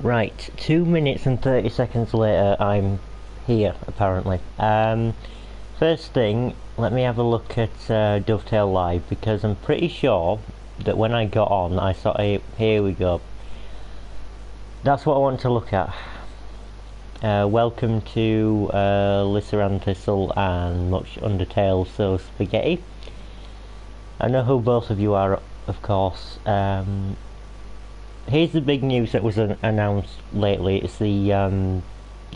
Right, 2 minutes and 30 seconds later, I'm here, apparently. First thing, let me have a look at Dovetail Live, because I'm pretty sure that when I got on, I saw, here we go. That's what I want to look at. Welcome to Lissaran Thistle and Much Undertale So Spaghetti. I know who both of you are, of course. Here's the big news that was announced lately. It's the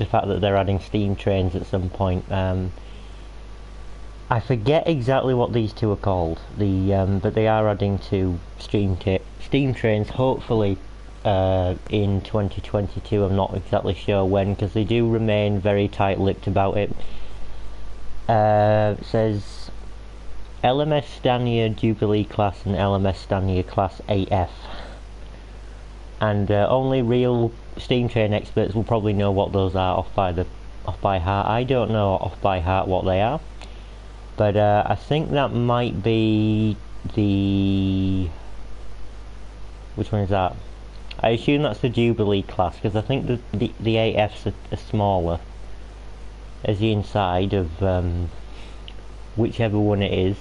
fact that they're adding steam trains at some point. I forget exactly what these two are called. But they are adding to steam trains. Hopefully in 2022. I'm not exactly sure when, because they do remain very tight-lipped about it. It says LMS Stania Jubilee class and LMS Stania class AF. And only real steam train experts will probably know what those are off by heart. I don't know off by heart what they are, but I think that might be the... which one is that? I assume that's the Jubilee class, because I think the AFs are smaller. As the inside of whichever one it is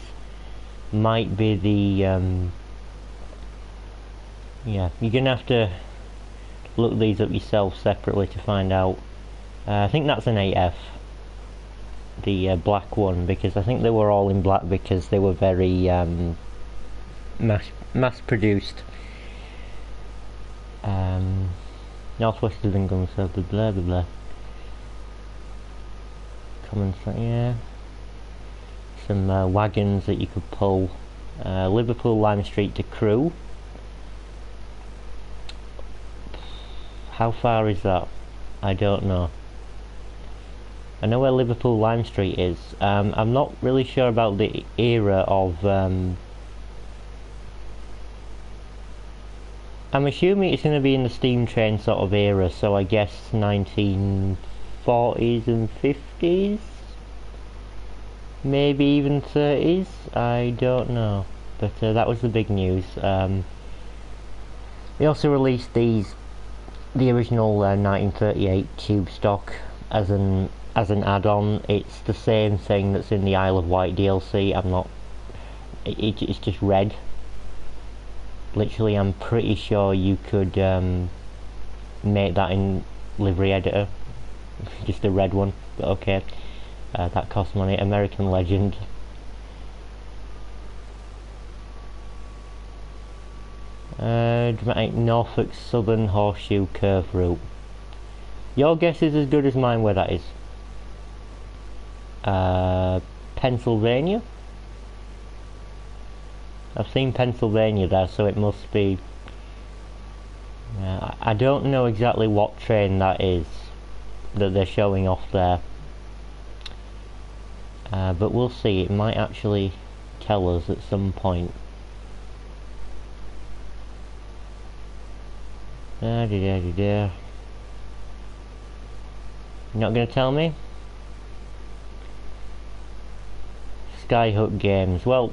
might be the yeah, you're gonna have to look these up yourself separately to find out. I think that's an AF, the black one, because I think they were all in black because they were very mass produced. Northwest of England, so blah blah blah. Common, yeah. Some wagons that you could pull. Liverpool Lime Street to Crewe. How far is that? I don't know. I know where Liverpool Lime Street is. I'm not really sure about the era of... I'm assuming it's going to be in the steam train sort of era, so I guess 1940s and 50s? Maybe even 30s? I don't know. But that was the big news. They also released the original 1938 tube stock as an add-on. It's the same thing that's in the Isle of Wight DLC. It's just red. Literally, I'm pretty sure you could make that in livery editor. Just a red one, but okay. That costs money. American Legend. Dramatic Norfolk Southern Horseshoe Curve route. Your guess is as good as mine where that is. Pennsylvania? I've seen Pennsylvania there, so it must be... I don't know exactly what train that is that they're showing off there. But we'll see. It might actually tell us at some point. You're not going to tell me? Skyhook Games. Well,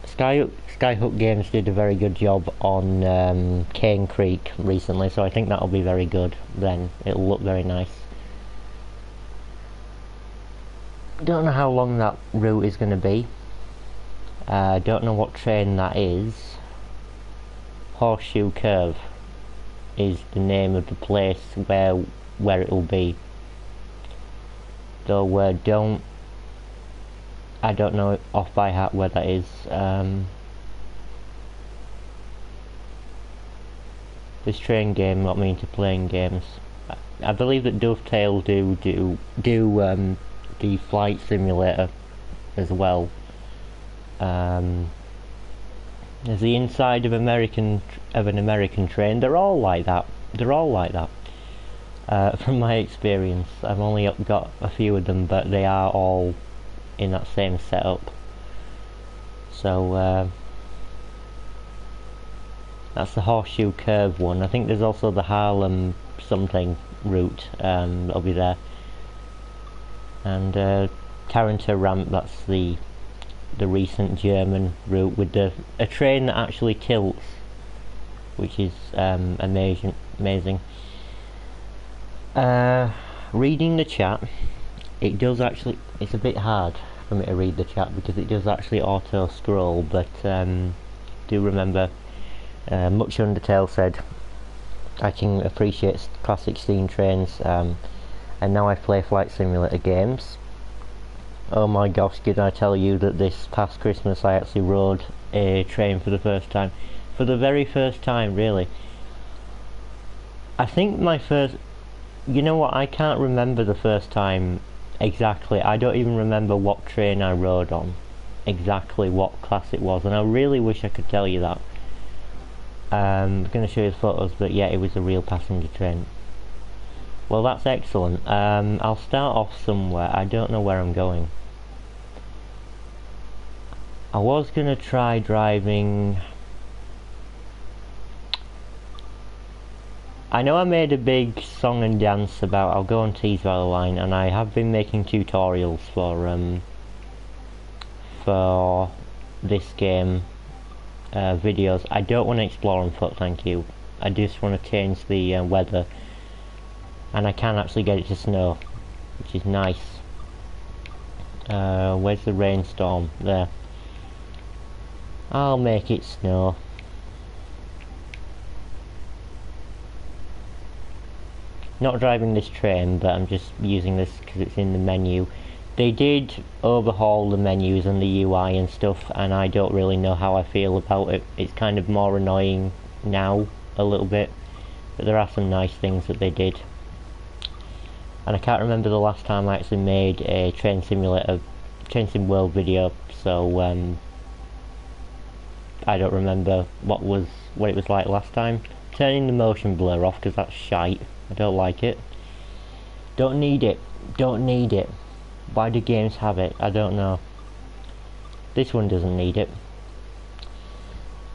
Skyhook Games did a very good job on Cane Creek recently, so I think that'll be very good then. It'll look very nice. Don't know how long that route is going to be. Don't know what train that is. Horseshoe Curve is the name of the place where it will be. Though I don't know off by heart where that is. This train game not mean to playing games. I believe that Dovetail do the flight simulator as well. As the inside of an American train, they're all like that. They're all like that. From my experience, I've only got a few of them, but they are all in that same setup. So that's the Horseshoe Curve one. I think there's also the Harlem something route that'll be there, and Carrington Ramp. That's the recent German route with a train that actually tilts, which is amazing. Reading the chat, it does actually, it's a bit hard for me to read the chat because it does actually auto scroll, but do remember, Much Undertale said I can appreciate classic steam trains, and now I play flight simulator games. Oh my gosh, did I tell you that this past Christmas I actually rode a train for the first time. For the very first time, really. I think my first... You know what, I can't remember the first time exactly. I don't even remember what train I rode on. Exactly what class it was, and I really wish I could tell you that. I'm going to show you the photos, but yeah, it was a real passenger train. Well, that's excellent. I'll start off somewhere. I don't know where I'm going. I was going to try driving... I know I made a big song and dance about I'll go on Tees Valley Line, and I have been making tutorials for this game videos. I don't want to explore on foot, thank you. I just want to change the weather, and I can actually get it to snow, which is nice. Where's the rainstorm? There. I'll make it snow. Not driving this train, but I'm just using this because it's in the menu. They did overhaul the menus and the UI and stuff, and I don't really know how I feel about it. It's kind of more annoying now, a little bit, but there are some nice things that they did. And I can't remember the last time I actually made a Train Sim World video, so I don't remember what it was like last time. Turning the motion blur off because that's shite. I don't like it. Don't need it. Don't need it. Why do games have it? I don't know. This one doesn't need it.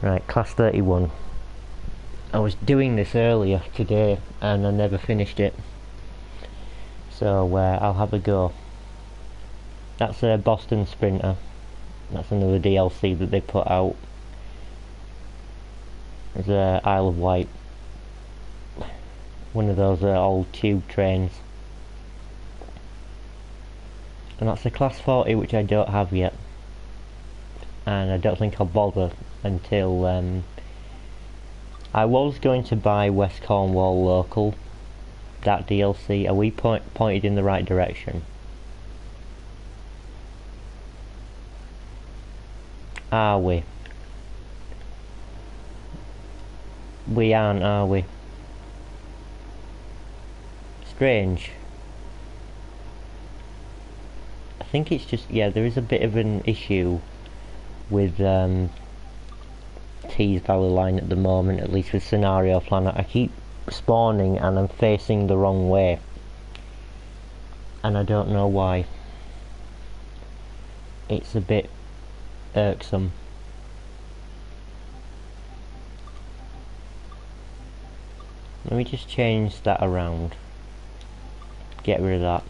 Right, class 31. I was doing this earlier today and I never finished it. So I'll have a go. That's a Boston Sprinter. That's another DLC that they put out. There's a Isle of Wight. One of those old tube trains. And that's a class 40, which I don't have yet. And I don't think I'll bother until... I was going to buy West Cornwall Local, that DLC. Are we pointed in the right direction? Are we? We aren't, are we? Strange. I think it's just, yeah, there is a bit of an issue with Tees Valley Line at the moment, at least with Scenario Planner. I keep spawning and I'm facing the wrong way, and I don't know why. It's a bit irksome. Let me just change that around. Get rid of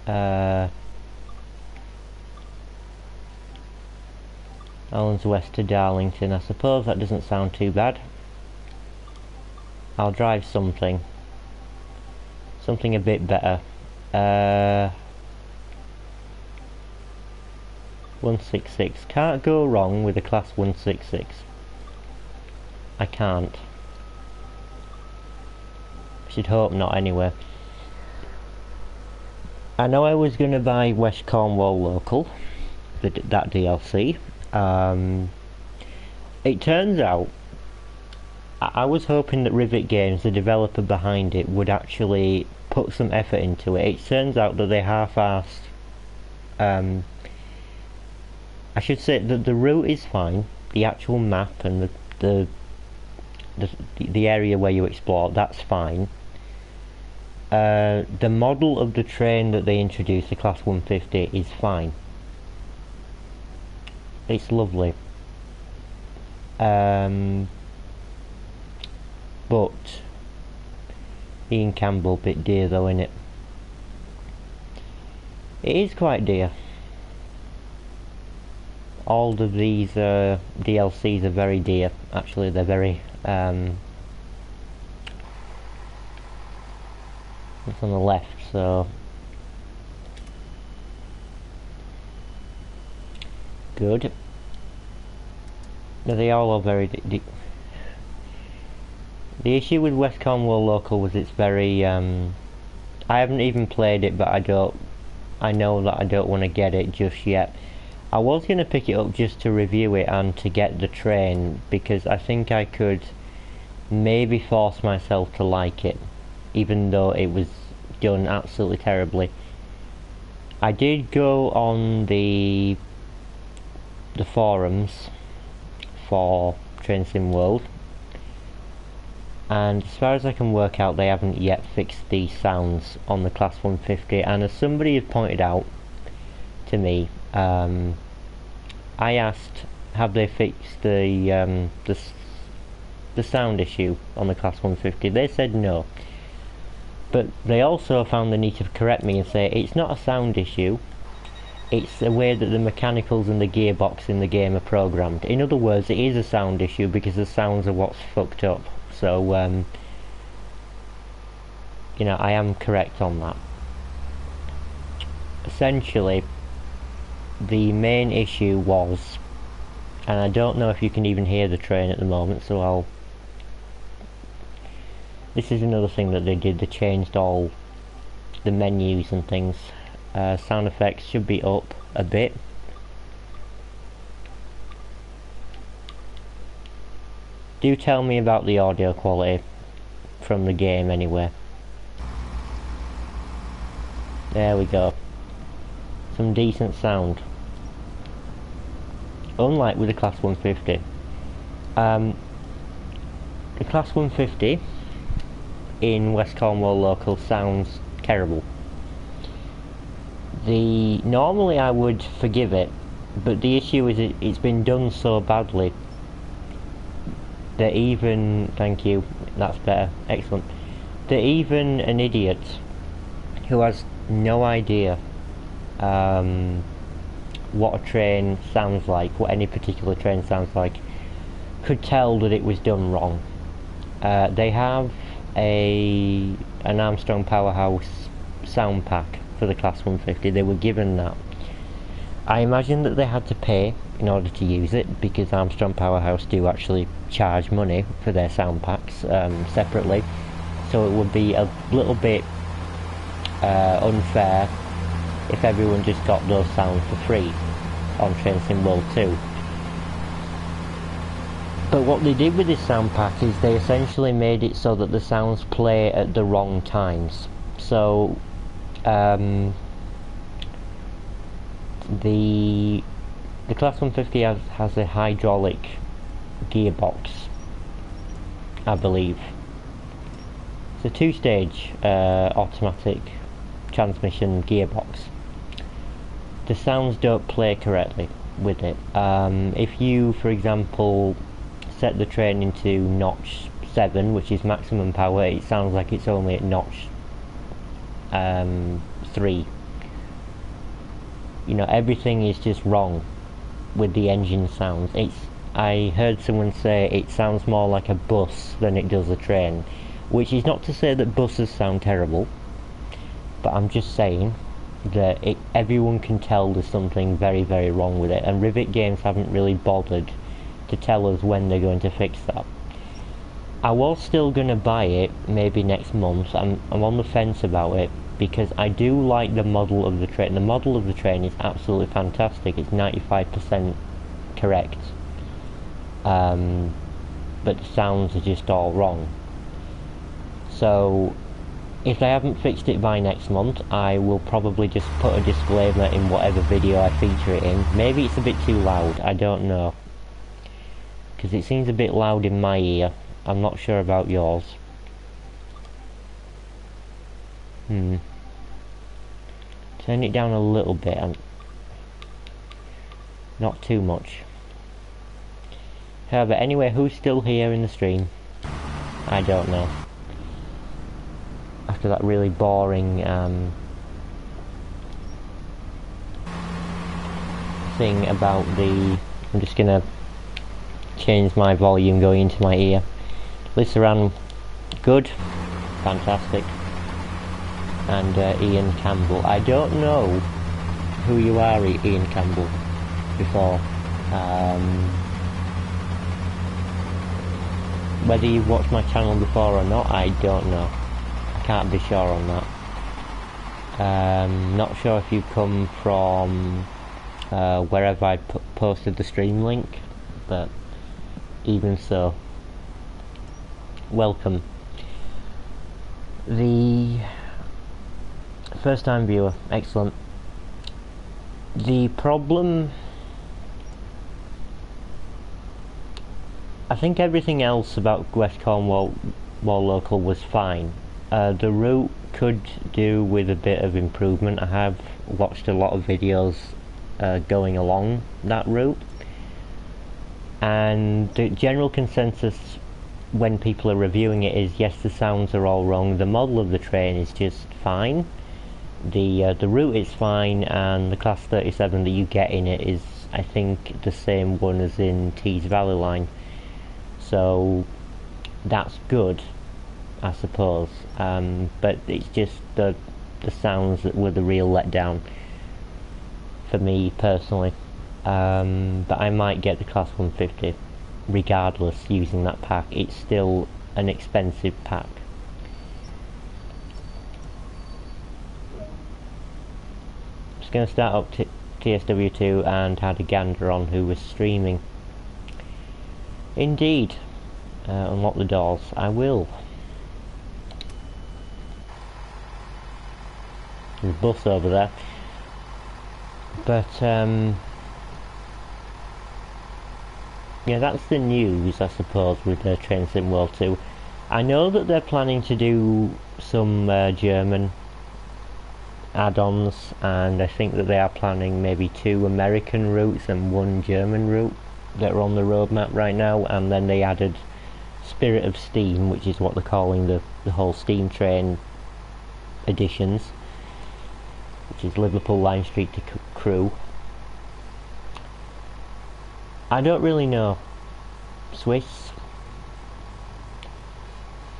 that. Allens West to Darlington. I suppose that doesn't sound too bad. I'll drive something a bit better. 166. Can't go wrong with a class 166. I can't. Should hope not anyway. I know I was going to buy West Cornwall Local, that DLC. It turns out I was hoping that Rivet Games, the developer behind it, would actually put some effort into it. It turns out that they half-assed. I should say that the route is fine, the actual map and the area where you explore, that's fine. The model of the train that they introduced, the Class 150, is fine. It's lovely. But Ian Campbell, bit dear though, innit? It is quite dear. All of these DLCs are very dear. Actually, they're very It's on the left, so good. They all are very. The issue with West Cornwall Local was it's very. I haven't even played it, but I know that I don't want to get it just yet. I was going to pick it up just to review it and to get the train, because I think I could maybe force myself to like it, even though it was done absolutely terribly. I did go on the forums for Train Sim World, and as far as I can work out, they haven't yet fixed the sounds on the Class 150, and as somebody has pointed out to me, I asked, have they fixed the sound issue on the Class 150? They said no. But they also found the need to correct me and say it's not a sound issue, it's the way that the mechanicals and the gearbox in the game are programmed. In other words, it is a sound issue because the sounds are what's fucked up. So, you know, I am correct on that. Essentially, the main issue was, and I don't know if you can even hear the train at the moment, so this is another thing that they did. They changed all the menus and things. Sound effects should be up a bit. Do tell me about the audio quality from the game anyway. There we go. Some decent sound. Unlike with the Class 150. The Class 150 in West Cornwall Local sounds terrible. Normally I would forgive it, but the issue is it's been done so badly that even, thank you, that's better, excellent, that even an idiot who has no idea what a train sounds like, what any particular train sounds like, could tell that it was done wrong. They have an Armstrong Powerhouse sound pack for the Class 150. They were given that. I imagine that they had to pay in order to use it, because Armstrong Powerhouse do actually charge money for their sound packs separately, so it would be a little bit unfair if everyone just got those sounds for free on Train Sim World 2. But what they did with this sound pack is they essentially made it so that the sounds play at the wrong times. So the Class 150 has a hydraulic gearbox, I believe. It's a two-stage automatic transmission gearbox. The sounds don't play correctly with it. If you, for example, set the train into notch 7, which is maximum power, it sounds like it's only at notch 3. You know, everything is just wrong with the engine sounds. I heard someone say it sounds more like a bus than it does a train, which is not to say that buses sound terrible, but I'm just saying that everyone can tell there's something very, very wrong with it, and Rivet Games haven't really bothered to tell us when they're going to fix that. I was still going to buy it maybe next month. I'm on the fence about it, because I do like the model of the train. The model of the train is absolutely fantastic. It's 95% correct, but the sounds are just all wrong. So if they haven't fixed it by next month, I will probably just put a disclaimer in whatever video I feature it in. Maybe it's a bit too loud, I don't know, because it seems a bit loud in my ear. I'm not sure about yours. Turn it down a little bit, and not too much. However, anyway, who's still here in the stream? I don't know. After that really boring thing about the... I'm just gonna change my volume going into my ear. Lisa ran good. Fantastic. and Ian Campbell. I don't know who you are, Ian Campbell, before. Whether you've watched my channel before or not, I don't know. I can't be sure on that. Not sure if you come from wherever I posted the stream link, but even so, welcome. The first time viewer, excellent. The problem, I think everything else about West Cornwall local was fine. The route could do with a bit of improvement. I have watched a lot of videos going along that route, and the general consensus when people are reviewing it is, yes, the sounds are all wrong, the model of the train is just fine, the route is fine, and the Class 37 that you get in it is, I think, the same one as in Tees Valley Line, so that's good, I suppose, but it's just the sounds that were the real letdown for me personally. But I might get the Class 150 regardless using that pack. It's still an expensive pack. Just going to start up TSW2 and had a gander on who was streaming. Indeed, unlock the doors. I will. There's a bus over there. But yeah, that's the news, I suppose, with Train Sim World 2. I know that they're planning to do some German add-ons, and I think that they are planning maybe 2 American routes and 1 German route that are on the roadmap right now, and then they added Spirit of Steam, which is what they're calling the whole Steam Train editions, which is Liverpool Lime Street to Crewe. I don't really know. Swiss.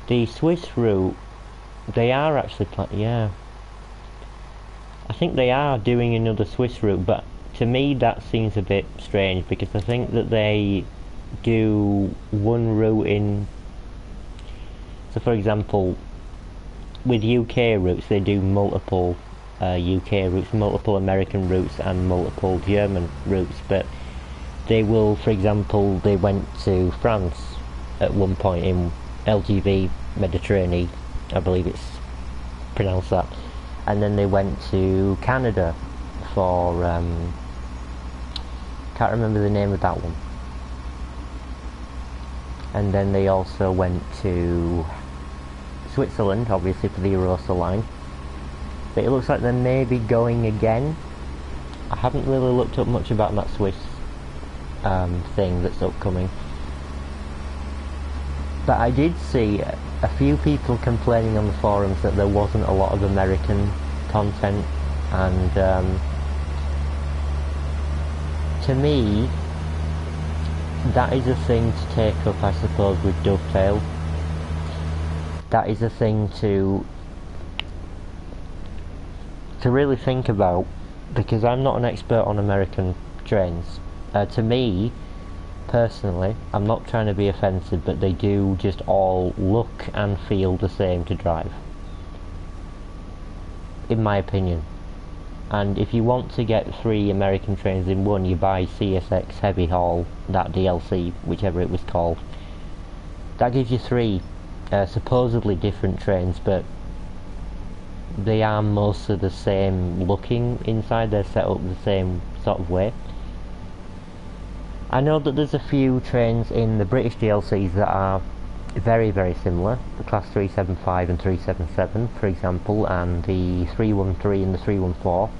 The Swiss route, they are actually yeah. I think they are doing another Swiss route, but to me that seems a bit strange, because I think that they do one route in, so for example with UK routes they do multiple UK routes, multiple American routes and multiple German routes, but they will, for example, they went to France at one point in LGV Mediterranean, I believe it's pronounced that, and then they went to Canada for can't remember the name of that one, and then they also went to Switzerland, obviously, for the Arosa line. But it looks like they may be going again. I haven't really looked up much about that Swiss thing that's upcoming. But I did see a few people complaining on the forums that there wasn't a lot of American content, and to me that is a thing to take up, I suppose, with Dovetail. That is a thing to really think about, because I'm not an expert on American trains. To me, personally, I'm not trying to be offensive, but they do just all look and feel the same to drive, in my opinion. And if you want to get 3 American trains in one, you buy CSX Heavy Haul, that DLC, whichever it was called. That gives you 3 supposedly different trains, but they are mostly the same looking inside. They're set up the same sort of way. I know that there's a few trains in the British DLCs that are very, very similar. The Class 375 and 377, for example, and the 313 and the 314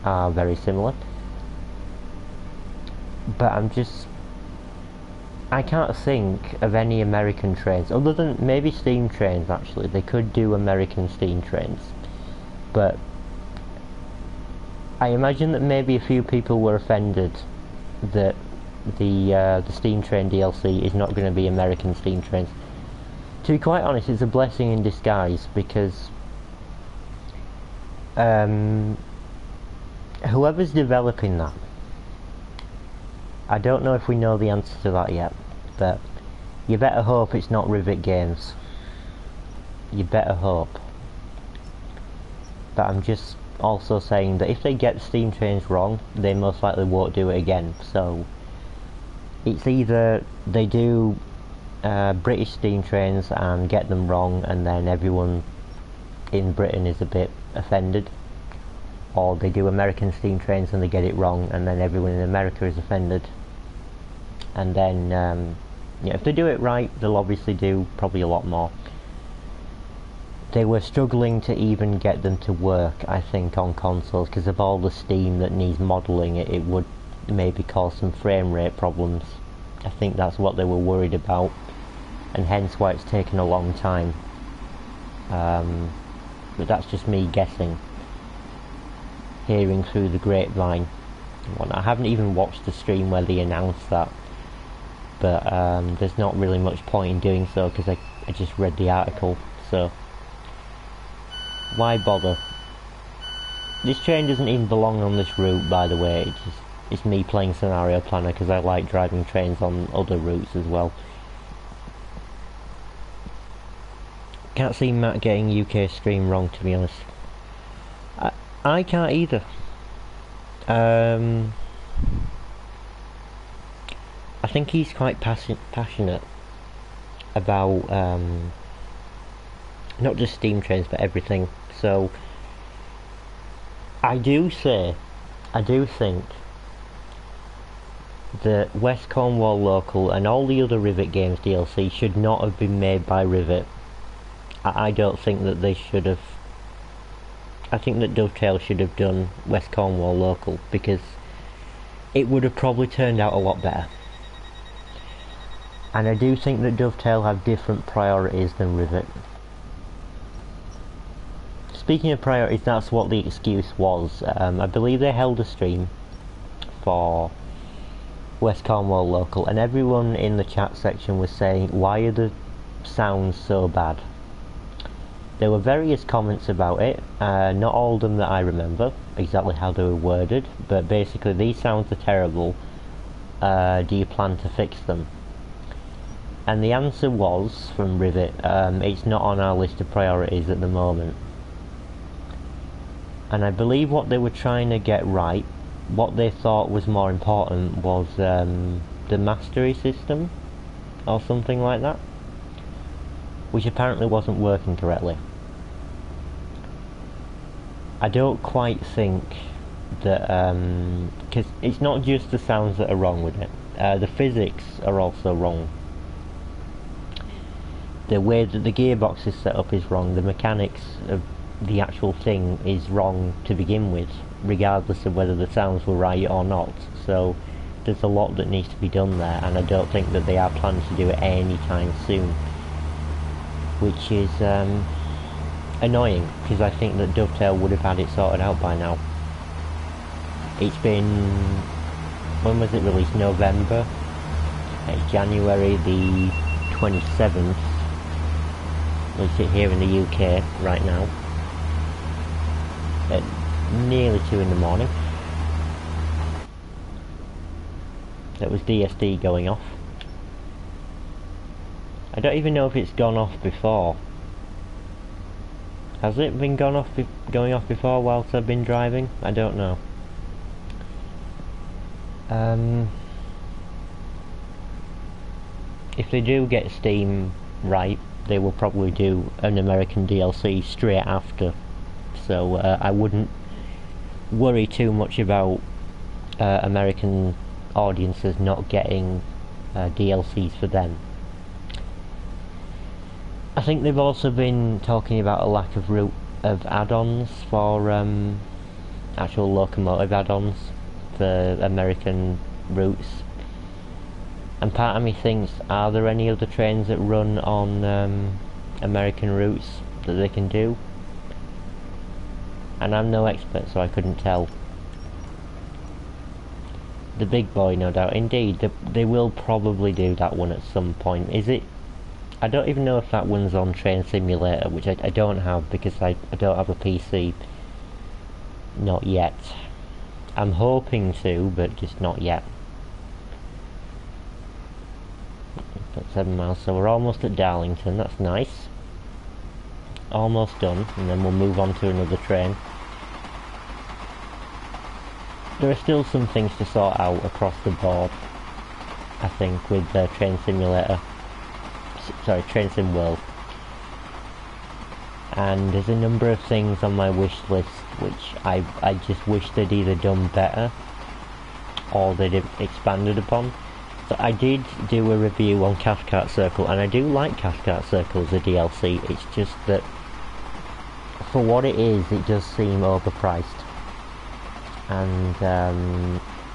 are very similar. But I can't think of any American trains, other than maybe steam trains. Actually, they could do American steam trains, but I imagine that maybe a few people were offended that the steam train DLC is not going to be American steam trains. To be quite honest, it's a blessing in disguise, because Um, Whoever's developing that, I don't know if we know the answer to that yet, but you better hope it's not Rivet Games. You better hope. But I'm just also saying that if they get the steam trains wrong, they most likely won't do it again. So it's either they do British steam trains and get them wrong, and then everyone in Britain is a bit offended, or they do American steam trains and they get it wrong, and then everyone in America is offended. And then yeah, if they do it right, they'll obviously do probably a lot more. They were struggling to even get them to work, I think, on consoles because of all the steam that needs modelling. It would maybe cause some frame rate problems. I think that's what they were worried about, and hence why it's taken a long time. But that's just me guessing, hearing through the grapevine. I haven't even watched the stream where they announced that, but there's not really much point in doing so because I just read the article, so why bother? This train doesn't even belong on this route, by the way. It's me playing Scenario Planner because I like driving trains on other routes as well. Can't see Matt getting UK stream wrong, to be honest. I can't either. I think he's quite passionate about not just steam trains but everything. So I do think that West Cornwall Local and all the other Rivet Games DLC should not have been made by Rivet. I don't think that they should have. I think that Dovetail should have done West Cornwall Local because it would have probably turned out a lot better. And I do think that Dovetail have different priorities than Rivet. Speaking of priorities, that's what the excuse was. I believe they held a stream for West Cornwall Local, and everyone in the chat section was saying, why are the sounds so bad? There were various comments about it, not all of them that I remember exactly how they were worded, but basically these sounds are terrible, do you plan to fix them? And the answer was, from Rivet, it's not on our list of priorities at the moment. And I believe what they were trying to get right, what they thought was more important was the mastery system, or something like that, which apparently wasn't working correctly. I don't quite think that, because it's not just the sounds that are wrong with it, the physics are also wrong. The way that the gearbox is set up is wrong, the mechanics of the actual thing is wrong to begin with, regardless of whether the sounds were right or not. So there's a lot that needs to be done there, and I don't think that they are planning to do it anytime soon, which is annoying, because I think that Dovetail would have had it sorted out by now. It's been, when was it released? November? It's January the 27th. We sit here in the UK right now at nearly 2 in the morning. That was DSD going off. I don't even know if it's gone off before. Has it been going off before whilst I've been driving? I don't know. If they do get Steam right, they will probably do an American DLC straight after. So I wouldn't worry too much about American audiences not getting DLCs for them. I think they've also been talking about a lack of add-ons for actual locomotive add-ons for American routes. And part of me thinks, are there any other trains that run on American routes that they can do? And I'm no expert, so I couldn't tell. The Big Boy, no doubt. Indeed, they will probably do that one at some point. Is it? I don't even know if that one's on Train Simulator, which I don't have because I don't have a PC. Not yet. I'm hoping to, but just not yet. But 7 miles, so we're almost at Darlington, that's nice. Almost done, and then we'll move on to another train. There are still some things to sort out across the board, I think, with Train Simulator. Sorry, Train Sim World. And there's a number of things on my wish list which I just wish they'd either done better or they'd expanded upon. So I did do a review on Cathcart Circle, and I do like Cathcart Circle as a DLC. It's just that for what it is, it does seem overpriced. And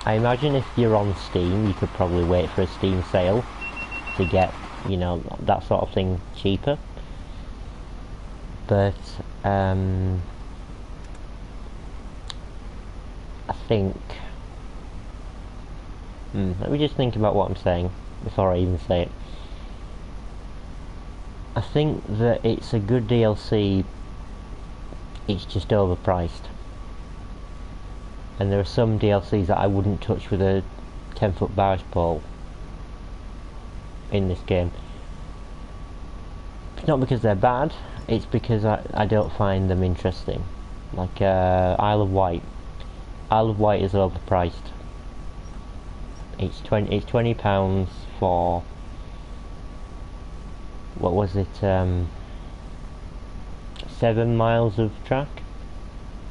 I imagine if you're on Steam, you could probably wait for a Steam sale to get, you know, that sort of thing cheaper. But I think let me just think about what I'm saying before I even say it. I think that it's a good DLC, it's just overpriced. And there are some DLCs that I wouldn't touch with a 10-foot barge pole in this game. It's not because they're bad, it's because I don't find them interesting. Like Isle of Wight. Isle of Wight is overpriced. It's £20 for, what was it, 7 miles of track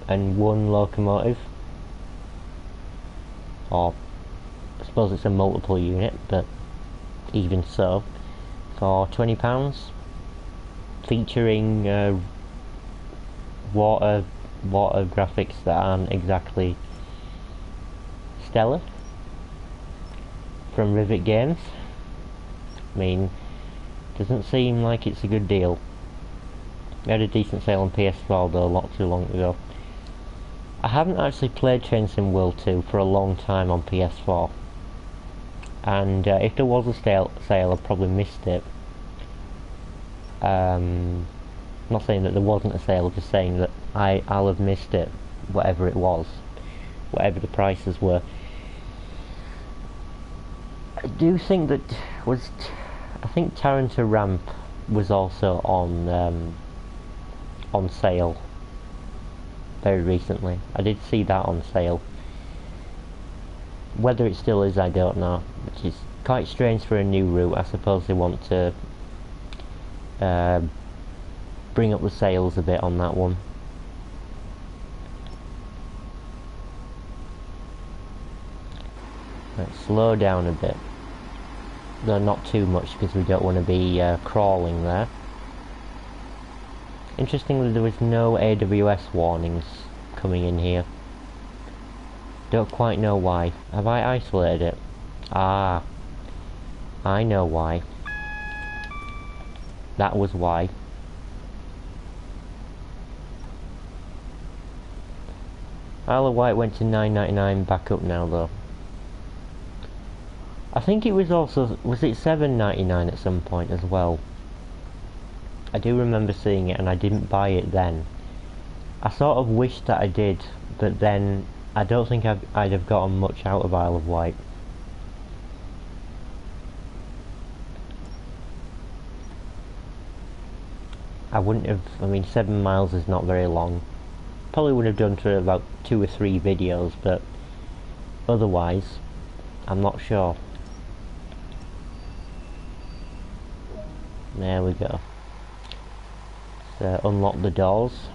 and 1 locomotive. Or I suppose it's a multiple unit, but even so, for £20, featuring water graphics that aren't exactly stellar from Rivet Games. I mean, doesn't seem like it's a good deal. We had a decent sale on PS4 though, not too long ago. I haven't actually played Train Sim World 2 for a long time on PS4, and if there was a sale I probably missed it. I'm not saying that there wasn't a sale, just saying that I'll have missed it, whatever it was, whatever the prices were. I do think that I think Taranto Ramp was also on sale very recently. I did see that on sale. Whether it still is, I don't know, which is quite strange for a new route. I suppose they want to bring up the sales a bit on that one. Let's slow down a bit, though not too much because we don't want to be crawling there. Interestingly, there was no AWS warnings coming in here. Don't quite know why. Have I isolated it? Ah, I know why. That was why. Isle of Wight went to $9.99, back up now though. I think it was also, was it $7.99 at some point as well? I do remember seeing it and I didn't buy it then. I sort of wished that I did, but then I don't think I'd have gotten much out of Isle of Wight. I wouldn't have, I mean 7 miles is not very long. Probably would have done for about 2 or 3 videos, but otherwise, I'm not sure. There we go. So unlock the doors.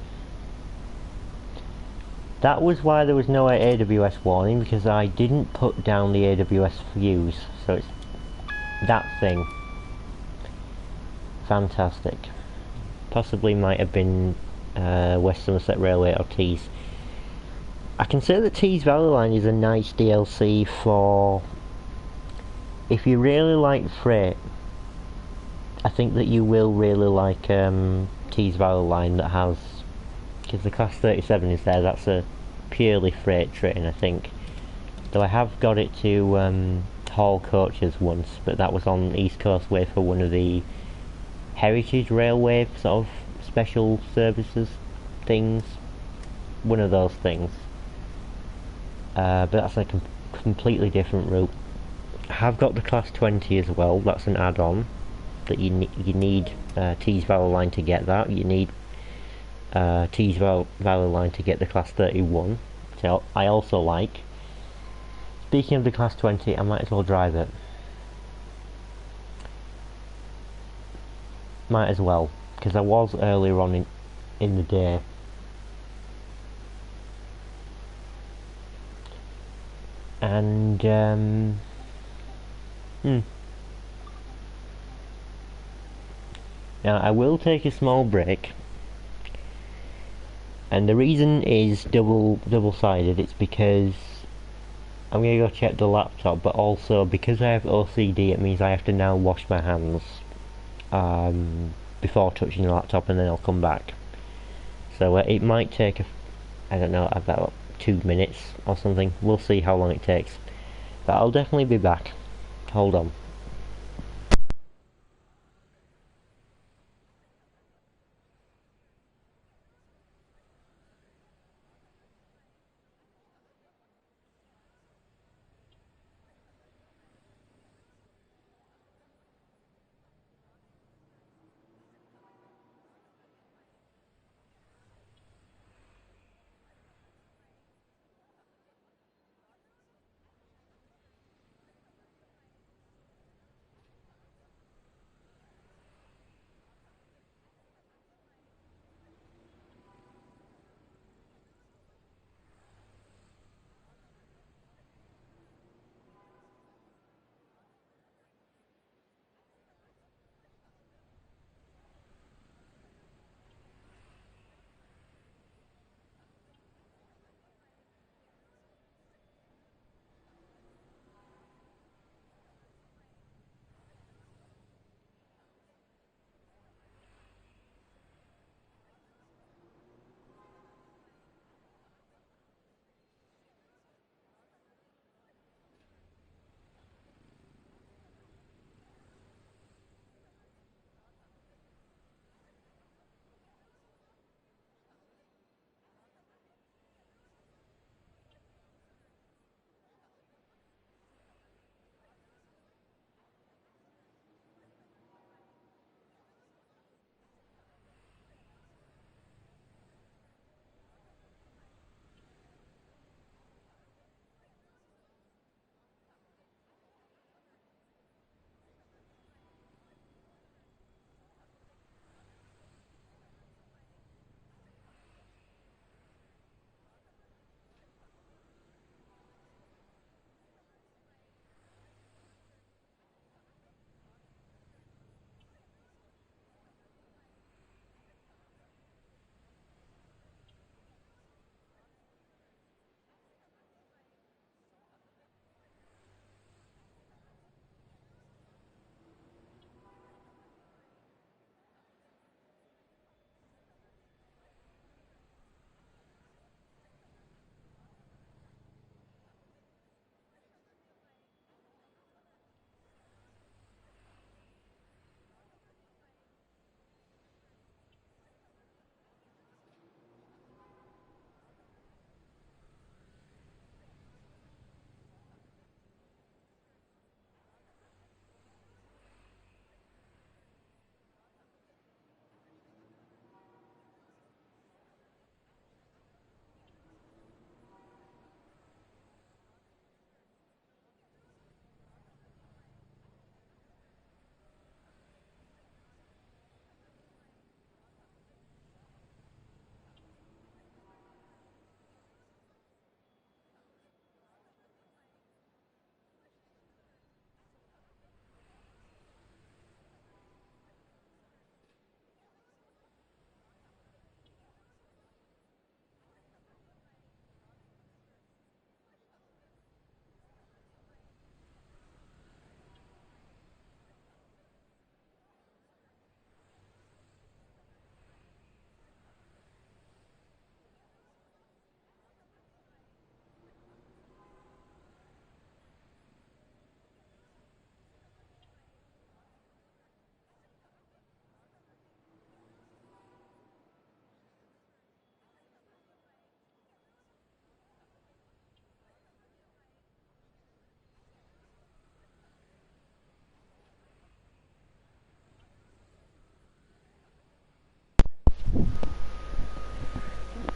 That was why there was no AWS warning, because I didn't put down the AWS fuse, so it's that thing. Fantastic. Possibly might have been West Somerset Railway or Tees. I can say that Tees Valley Line is a nice DLC for if you really like freight. I think that you will really like Tees Valley Line, that has, because the Class 37 is there, that's a purely freight train I think. Though I have got it to haul coaches once, but that was on East Coast Way for one of the Heritage Railway sort of special services things. one of those things. But that's a completely different route. I have got the Class 20 as well. That's an add-on that you need Tees Valley Line to get that. You need Tees Valley Line to get the Class 31. So I also like. Speaking of the Class 20, I might as well drive it. Might as well, because I was earlier on in the day. And now I will take a small break, and the reason is double-sided. It's because I'm gonna go check the laptop, but also because I have OCD, it means I have to now wash my hands before touching the laptop, and then I'll come back. So it might take I don't know, about 2 minutes or something. We'll see how long it takes, but I'll definitely be back. Hold on.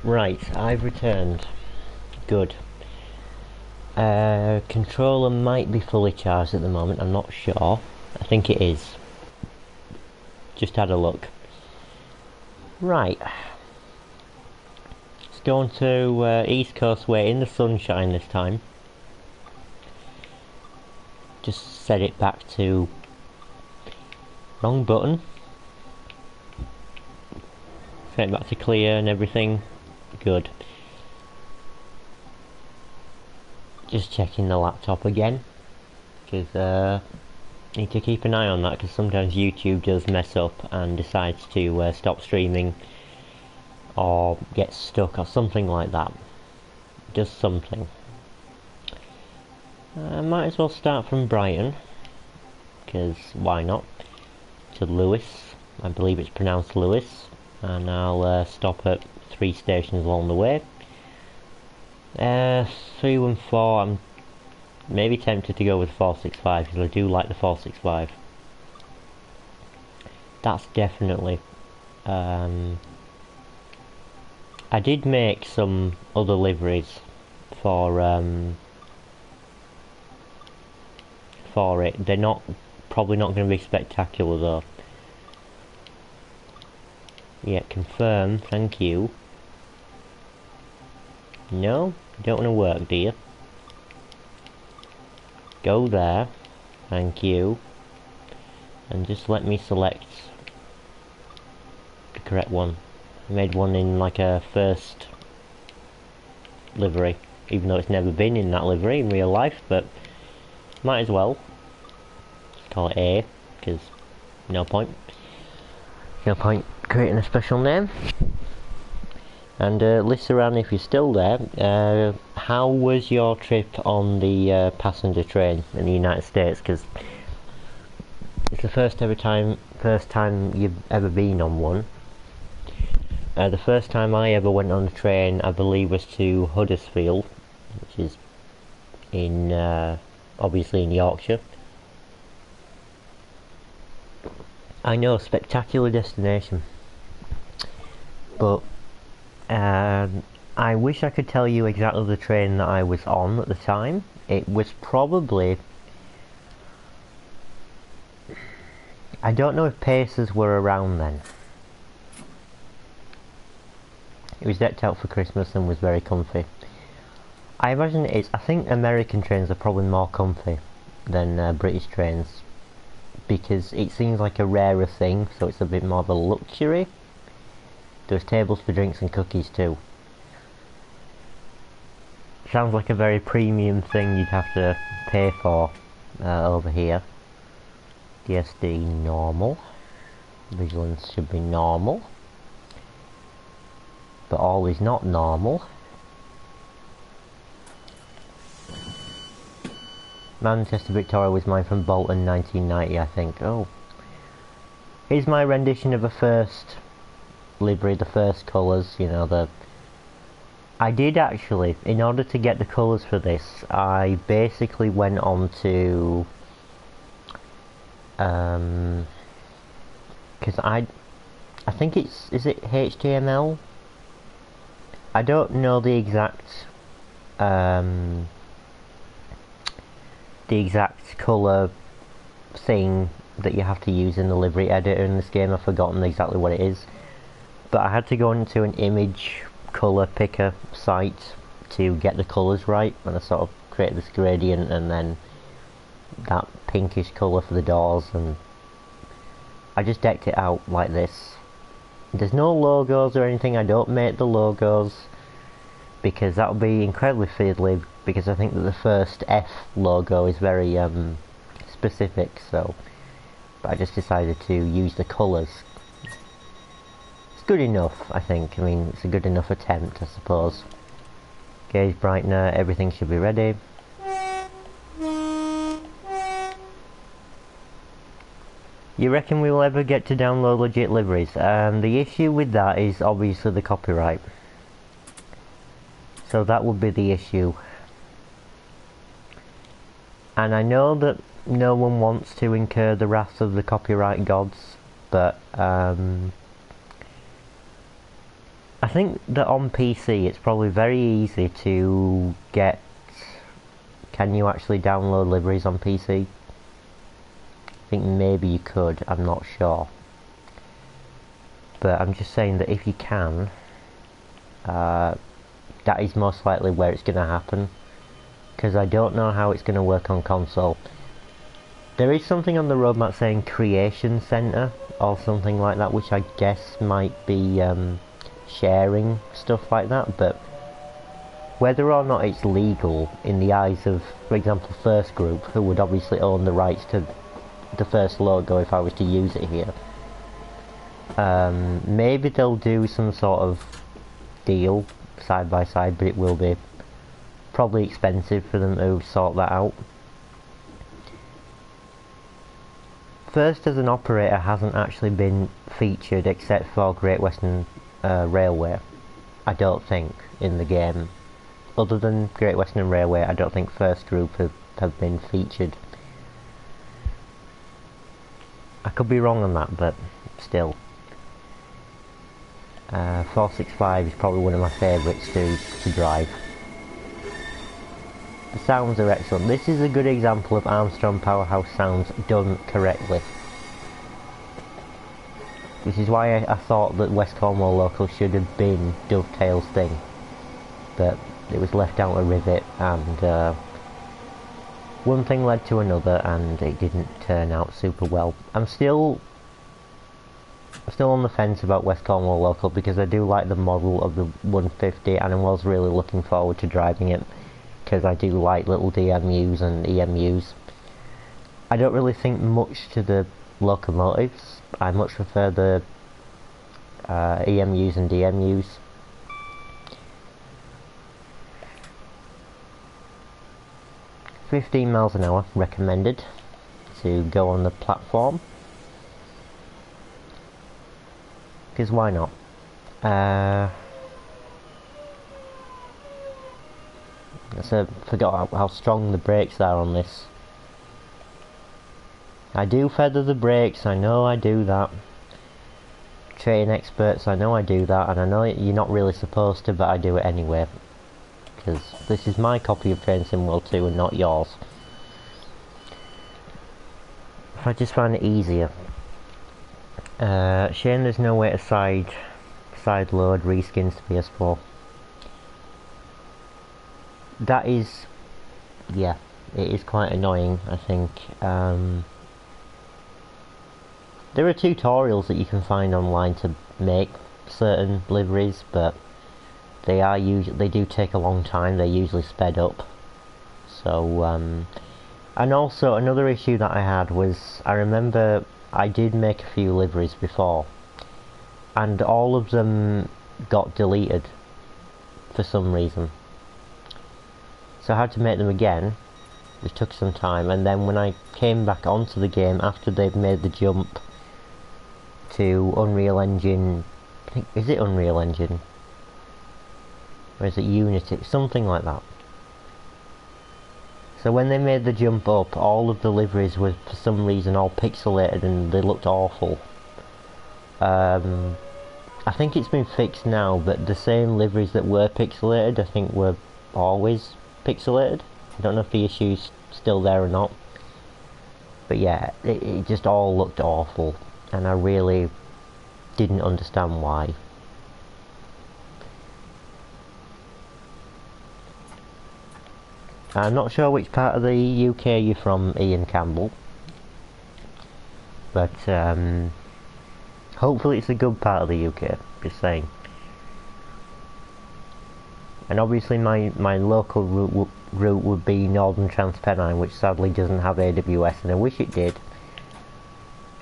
Right, I've returned. Good. Controller might be fully charged at the moment, I'm not sure. I think it is. Just had a look. Right. It's going to East Coast Way in the sunshine this time. Just set it back to... wrong button. Set it back to clear and everything. Good. Just checking the laptop again. Because need to keep an eye on that, because sometimes YouTube does mess up and decides to stop streaming or get stuck or something like that. Does something. Might as well start from Brighton, because why not, to Lewes. I believe it's pronounced Lewes, and I'll stop at 3 stations along the way. 314, I'm maybe tempted to go with 465 because I do like the 465. That's definitely. I did make some other liveries for it. They're probably not going to be spectacular though. Yeah, confirm. Thank you. No, you don't want to work, do you? Go there, thank you, and just let me select the correct one. I made one in like a first livery, even though it's never been in that livery in real life, but might as well. Just call it A, because no point creating a special name. And Lissaran, if you're still there, how was your trip on the passenger train in the United States? Because it's the first time you've ever been on one. The first time I ever went on a train, I believe, was to Huddersfield, which is in obviously in Yorkshire. I know, spectacular destination, but I wish I could tell you exactly the train that I was on at the time. It was probably... I don't know if Pacers were around then. It was decked out for Christmas and was very comfy. I imagine it is. I think American trains are probably more comfy than British trains, because it seems like a rarer thing, so it's a bit more of a luxury. There's tables for drinks and cookies too. Sounds like a very premium thing you'd have to pay for over here. DSD normal. Vigilance should be normal. But all is not normal. Manchester Victoria was mine from Bolton 1990, I think. Oh. Here's my rendition of a first livery, the first colours, you know, I did actually, in order to get the colours for this, I basically went on to because I think is it HTML? I don't know the exact colour thing that you have to use in the livery editor in this game. I've forgotten exactly what it is, but I had to go into an image colour picker site to get the colours right, and I sort of created this gradient and then that pinkish colour for the doors, and I just decked it out like this. There's no logos or anything. I don't make the logos because that would be incredibly fiddly, because I think that the first F logo is very specific, so but I just decided to use the colours. It's good enough, I think. I mean, it's a good enough attempt, I suppose. Gauge brightener, everything should be ready. You reckon we will ever get to download legit liveries? The issue with that is obviously the copyright. So that would be the issue. And I know that no one wants to incur the wrath of the copyright gods, but I think that on PC it's probably very easy to get... Can you actually download liveries on PC? I think maybe you could, I'm not sure. But I'm just saying that if you can, that is most likely where it's going to happen. Because I don't know how it's going to work on console. There is something on the roadmap saying Creation Center or something like that, which I guess might be sharing stuff like that, but whether or not it's legal in the eyes of, for example, First Group, who would obviously own the rights to the first logo if I was to use it here, maybe they'll do some sort of deal side by side, but it will be probably expensive for them to sort that out. First as an operator hasn't actually been featured except for Great Western Railway, I don't think, in the game. Other than Great Western Railway, I don't think First Group have been featured. I could be wrong on that, but still. 465 is probably one of my favourites to drive. The sounds are excellent. This is a good example of Armstrong Powerhouse sounds done correctly. Which is why I thought that West Cornwall Local should have been Dovetail's thing. But it was left out of Rivet, and one thing led to another, and it didn't turn out super well. I'm still on the fence about West Cornwall Local because I do like the model of the 150, and I was really looking forward to driving it because I do like little DMUs and EMUs. I don't really think much to the locomotives. I much prefer the EMUs and DMUs. "15 miles an hour recommended to go on the platform, because why not? So forgot how strong the brakes are on this. I do feather the brakes, I know I do that. Train experts, I know I do that, and I know you're not really supposed to, but I do it anyway. Because this is my copy of Train Sim World 2 and not yours. I just find it easier. Shame there's no way to side load reskins to PS4. That is, yeah, it is quite annoying, I think. There are tutorials that you can find online to make certain liveries, but they do take a long time. They're usually sped up. So, and also another issue that I had was, I remember I did make a few liveries before, and all of them got deleted for some reason. So I had to make them again, which took some time, and then when I came back onto the game after they'd made the jump to Unreal Engine, I think, is it Unreal Engine? Or is it Unity? Something like that. So when they made the jump up, all of the liveries were for some reason all pixelated and they looked awful. I think it's been fixed now, but the same liveries that were pixelated I think were always pixelated. I don't know if the issue's still there or not. But yeah, it just all looked awful, and I really didn't understand why. I'm not sure which part of the UK you're from, Ian Campbell, but hopefully it's a good part of the UK, just saying. And obviously my local route would be Northern TransPennine, which sadly doesn't have AWS, and I wish it did.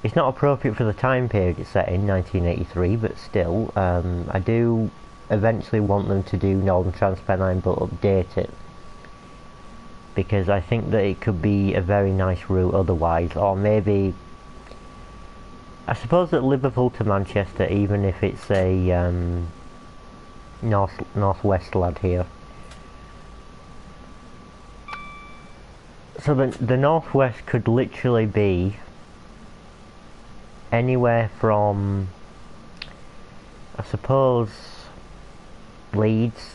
It's not appropriate for the time period it's set in, 1983, but still, I do eventually want them to do Northern TransPennine but update it, because I think that it could be a very nice route otherwise. Or maybe, I suppose that Liverpool to Manchester, even if it's a northwest lad here. So the northwest could literally be anywhere from, I suppose, Leeds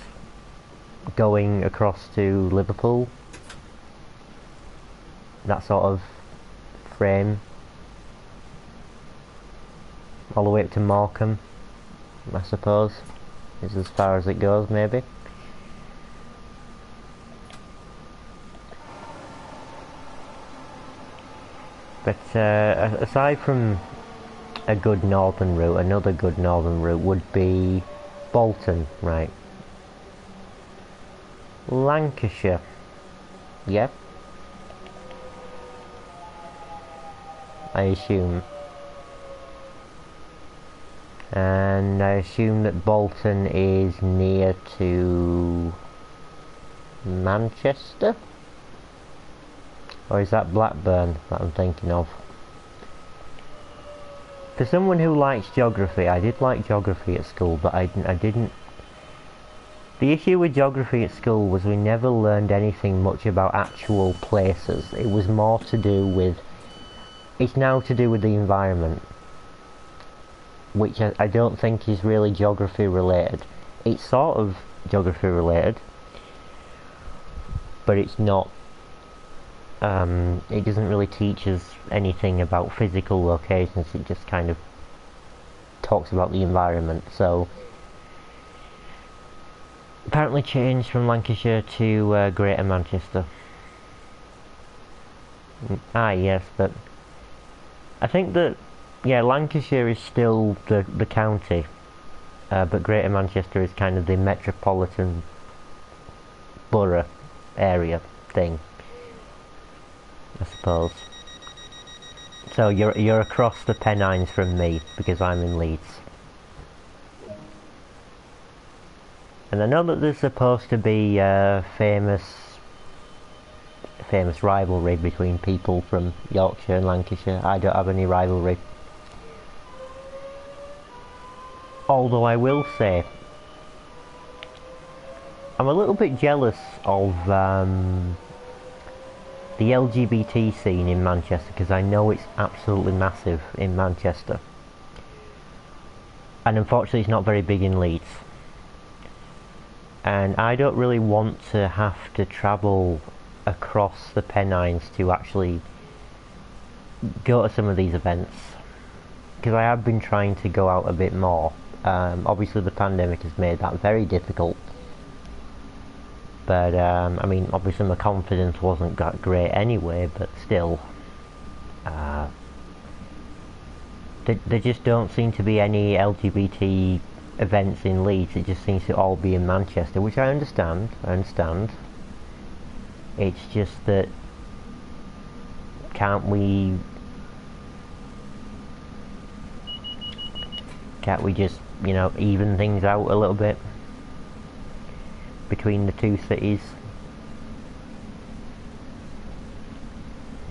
going across to Liverpool. That sort of frame. All the way up to Morecambe, I suppose, is as far as it goes, maybe. But aside from a good northern route, another good northern route would be Bolton, right? Lancashire, yep. I assume. And I assume that Bolton is near to Manchester? Or is that Blackburn that I'm thinking of? For someone who likes geography, I did like geography at school, but I didn't... The issue with geography at school was we never learned anything much about actual places. It was more to do with... It's now to do with the environment, which I don't think is really geography related. It's sort of geography related, but it's not. It doesn't really teach us anything about physical locations. It just kind of talks about the environment. So apparently changed from Lancashire to Greater Manchester. Ah yes, but I think that, yeah, Lancashire is still the county, but Greater Manchester is kind of the metropolitan borough area thing, I suppose. So you're across the Pennines from me because I'm in Leeds. And I know that there's supposed to be a famous rivalry between people from Yorkshire and Lancashire. I don't have any rivalry. Although I will say, I'm a little bit jealous of the LGBT scene in Manchester, because I know it's absolutely massive in Manchester. And unfortunately it's not very big in Leeds. And I don't really want to have to travel across the Pennines to actually go to some of these events, because I have been trying to go out a bit more. Obviously the pandemic has made that very difficult, but I mean, obviously my confidence wasn't that great anyway, but still, there just don't seem to be any LGBT events in Leeds. It just seems to all be in Manchester, which I understand. It's just that, can't we just, you know, even things out a little bit between the two cities?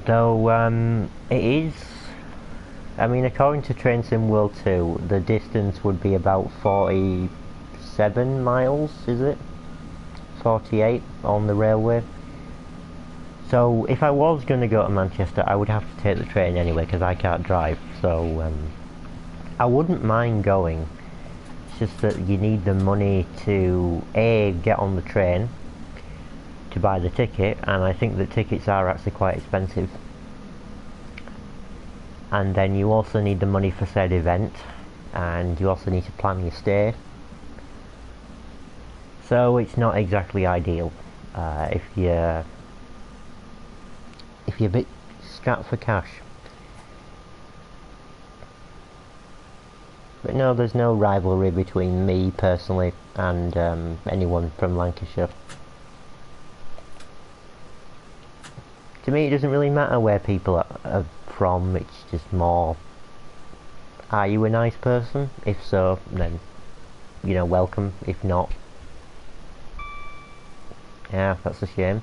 Though it is, I mean, according to Train Sim World 2, the distance would be about 47 miles, is it? 48 on the railway. So if I was going to go to Manchester, I would have to take the train anyway, because I can't drive. So I wouldn't mind going. It's just that you need the money to A, get on the train, to buy the ticket, and I think the tickets are actually quite expensive. And then you also need the money for said event, and you also need to plan your stay. So it's not exactly ideal if you're a bit strapped for cash. But no, there's no rivalry between me personally and anyone from Lancashire. To me, it doesn't really matter where people are from. It's just more, are you a nice person? If so, then, you know, welcome. If not, yeah, that's a shame.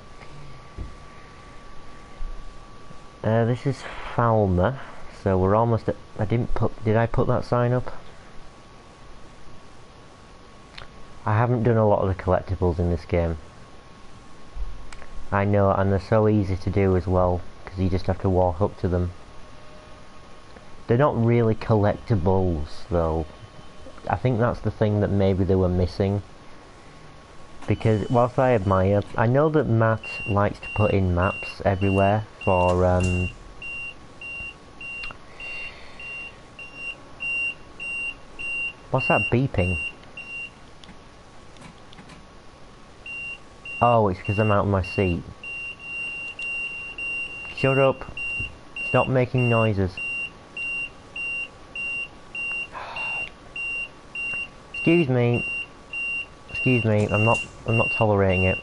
This is Falmer, so we're almost at, did I put that sign up? I haven't done a lot of the collectibles in this game. I know, and they're so easy to do as well, because you just have to walk up to them. They're not really collectibles though. I think that's the thing that maybe they were missing. because whilst I admire, I know that Matt likes to put in maps everywhere for what's that beeping? Oh, it's because I'm out of my seat. Shut up. Stop making noises. Excuse me. Excuse me, I'm not tolerating it.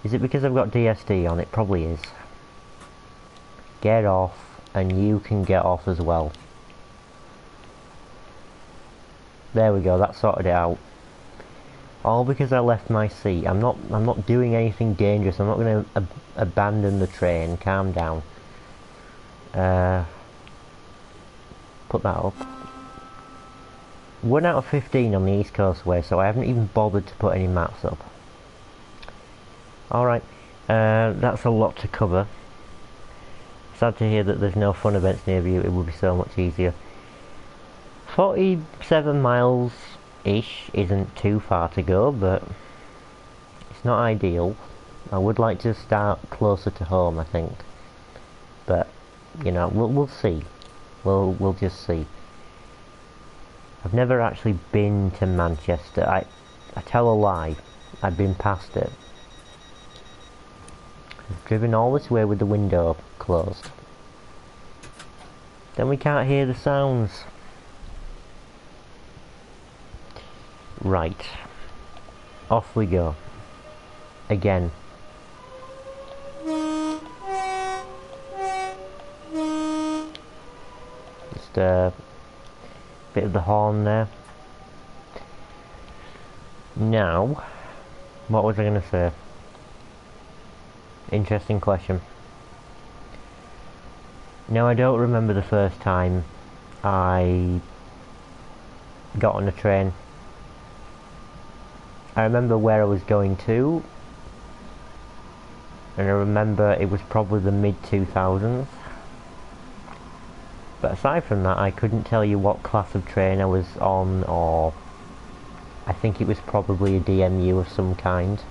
Is it because I've got DSD on? It probably is. Get off, and you can get off as well. There we go, that sorted it out. All because I left my seat. I'm not doing anything dangerous. I'm not going to abandon the train. Calm down. Put that up. 1 out of 15 on the East Coast Way, so I haven't even bothered to put any maps up. Alright, that's a lot to cover. Sad to hear that there's no fun events near you. It would be so much easier. 47 miles-ish isn't too far to go, but it's not ideal. I would like to start closer to home, I think. But, you know, we'll see. We'll just see. I've never actually been to Manchester. I tell a lie. I've been past it. I've driven all this way with the window closed. Then we can't hear the sounds. Right. Off we go. Again. Just a bit of the horn there. Now, what was I going to say? Interesting question. Now, I don't remember the first time I got on a train. I remember where I was going to, and I remember it was probably the mid-2000s. But aside from that, I couldn't tell you what class of train I was on, or I think it was probably a DMU of some kind.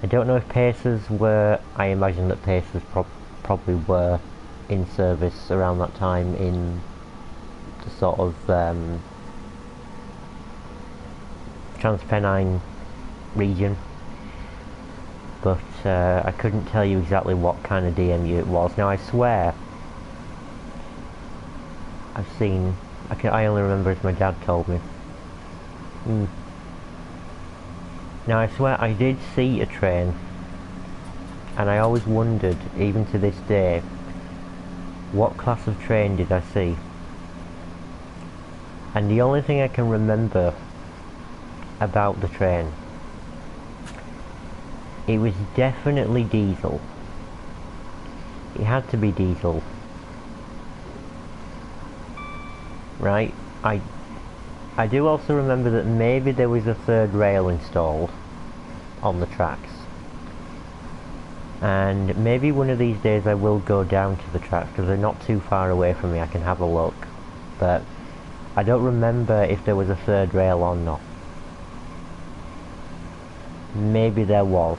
I don't know if Pacers were. I imagine that Pacers probably were in service around that time in the sort of Transpennine region, but I couldn't tell you exactly what kind of DMU it was. Now I swear I've seen. I only remember as my dad told me. Now I swear I did see a train, and I always wondered, even to this day, what class of train did I see? And the only thing I can remember about the train, it was definitely diesel. It had to be diesel. Right? I do also remember that maybe there was a third rail installed on the tracks. And maybe one of these days I will go down to the tracks, because they're not too far away from me. I can have a look. But I don't remember if there was a third rail or not. Maybe there was.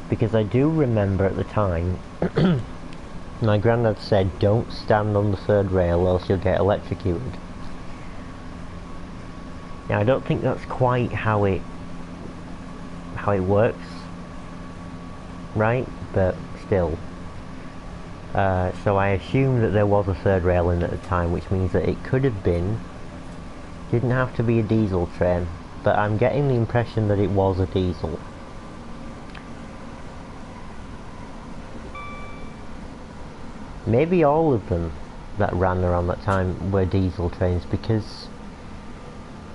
Because I do remember at the time my granddad said, don't stand on the third rail else you'll get electrocuted. Now I don't think that's quite how it works, right? But still. So I assume that there was a third rail in at the time, which means that it could have been, didn't have to be a diesel train, but I'm getting the impression that it was a diesel. Maybe all of them that ran around that time were diesel trains, because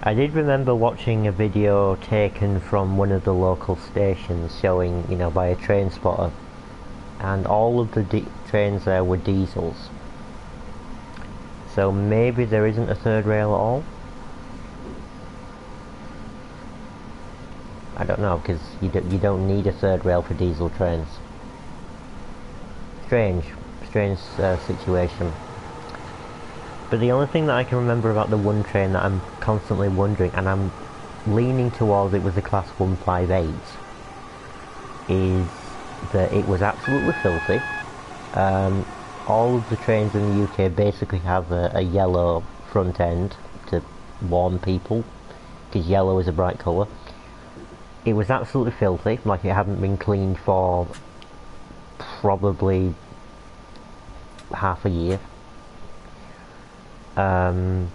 I did remember watching a video taken from one of the local stations showing, you know, by a train spotter, and all of the trains there were diesels. So maybe there isn't a third rail at all? I don't know, because you don't need a third rail for diesel trains. Strange situation. But the only thing that I can remember about the one train that I'm constantly wondering, and I'm leaning towards it was the Class 158 is that it was absolutely filthy. All of the trains in the UK basically have a yellow front end to warn people, because yellow is a bright colour. It was absolutely filthy, like it hadn't been cleaned for probably half a year. And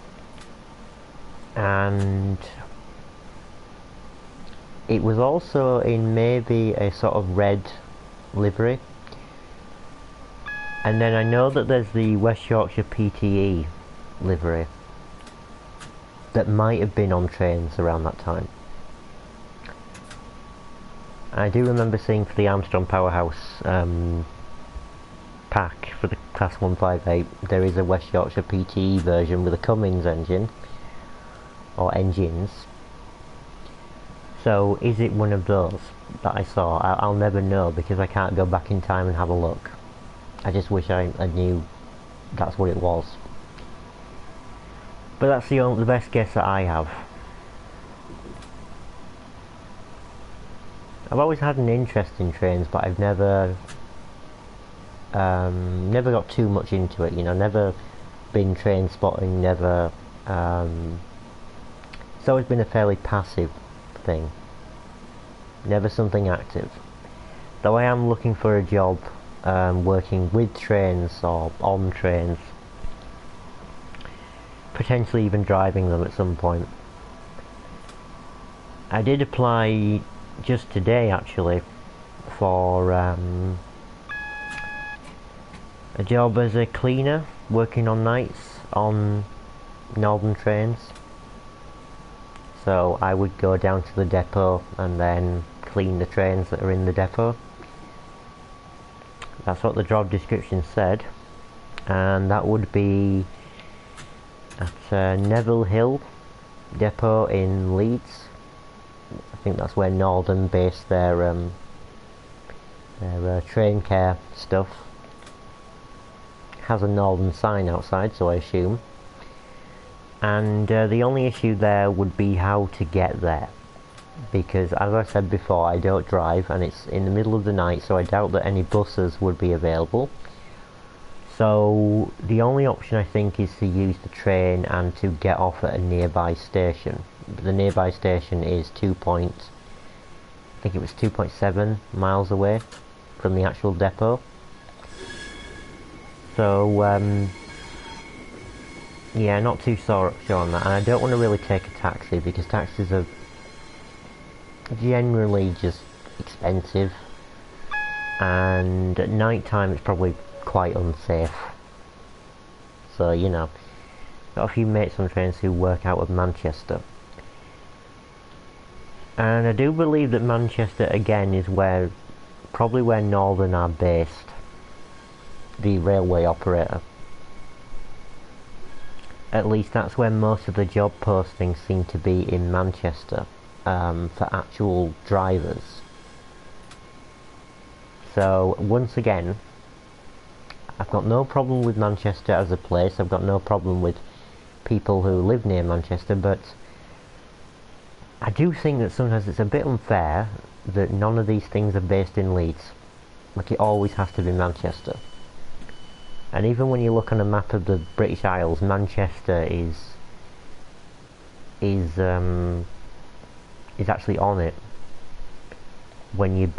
it was also in maybe a sort of red livery. And then I know that there's the West Yorkshire PTE livery that might have been on trains around that time. I do remember seeing for the Armstrong Powerhouse pack for the Class 158, there is a West Yorkshire PTE version with a Cummins engine, or engines. So is it one of those that I saw? I'll never know, because I can't go back in time and have a look. I just wish I knew that's what it was. But that's the best guess that I have. I've always had an interest in trains, but I've never got too much into it, you know, never been train spotting, never, it's always been a fairly passive thing, never something active. Though I am looking for a job working with trains or on trains, potentially even driving them at some point. I did apply just today actually for a job as a cleaner working on nights on northern trains. So I would go down to the depot and then clean the trains that are in the depot. That's what the job description said, and that would be at Neville Hill depot in Leeds. I think that's where Northern base their train care stuff. Has a Northern sign outside, so I assume. And the only issue there would be how to get there, because as I said before, I don't drive and it's in the middle of the night, so I doubt that any buses would be available. So the only option I think is to use the train and to get off at a nearby station. The nearby station is 2.7 miles away from the actual depot. So yeah, not too sure on that, and I don't want to really take a taxi because taxis are generally just expensive, and at night time it's probably quite unsafe. So, you know, got a few mates on trains who work out of Manchester, and I do believe that Manchester again is probably where Northern are based, the railway operator. At least that's where most of the job postings seem to be, in Manchester, for actual drivers. So once again, I've got no problem with Manchester as a place, I've got no problem with people who live near Manchester, but I do think that sometimes it's a bit unfair that none of these things are based in Leeds. Like, it always has to be Manchester. And even when you look on a map of the British Isles, Manchester is actually on it. When you're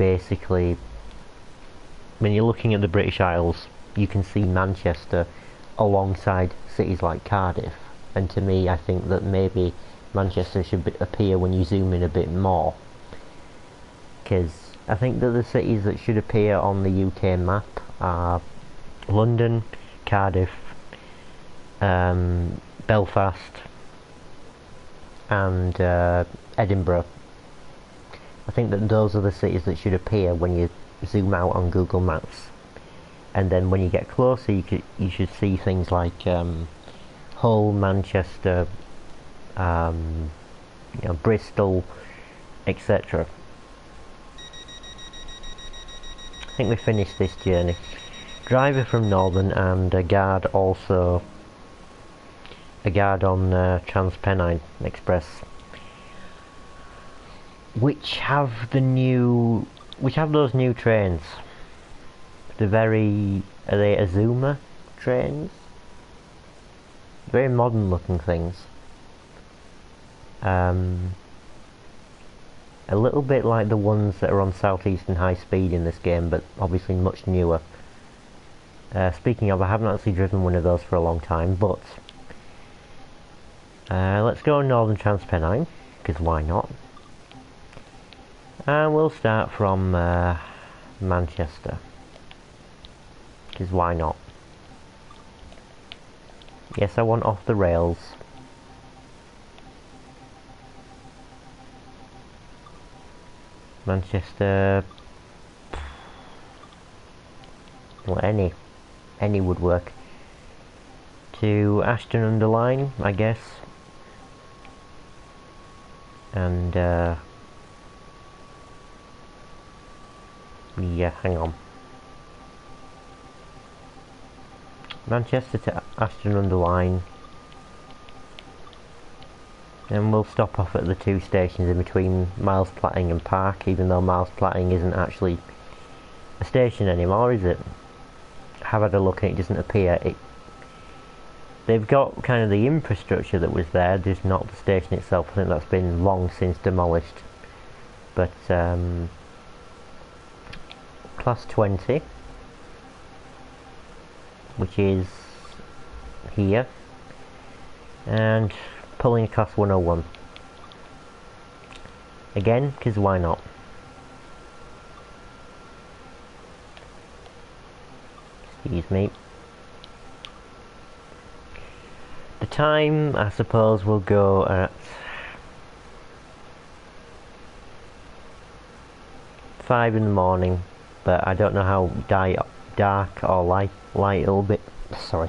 looking at the British Isles, you can see Manchester alongside cities like Cardiff. And to me, I think that maybe Manchester should appear when you zoom in a bit more. Because I think that the cities that should appear on the UK map are London, Cardiff, Belfast, and Edinburgh. I think that those are the cities that should appear when you zoom out on Google Maps. And then when you get closer, you should see things like Hull, Manchester, Bristol, etc. I think we finished this journey. Driver from Northern and a guard on TransPennine Express. which have those new trains. Are they Azuma trains? Very modern looking things. A little bit like the ones that are on Southeastern High Speed in this game, but obviously much newer. Speaking of, I haven't actually driven one of those for a long time, but let's go on Northern Transpennine, because why not? And we'll start from Manchester, because why not? Yes, I want off the rails. Manchester... well, any would work. To Ashton-under-Lyne, I guess. And yeah, hang on. Manchester to Ashton-under-Lyne. And we'll stop off at the two stations in between Miles Platting and Park, even though Miles Platting isn't actually a station anymore, is it? I have had a look and it doesn't appear. They've got kind of the infrastructure that was there, just not the station itself. I think that's been long since demolished. But Class 20, which is here, and pulling across 101. Again, because why not? Excuse me. The time, I suppose, will go at 5 in the morning, but I don't know how dark or light it'll be. Sorry.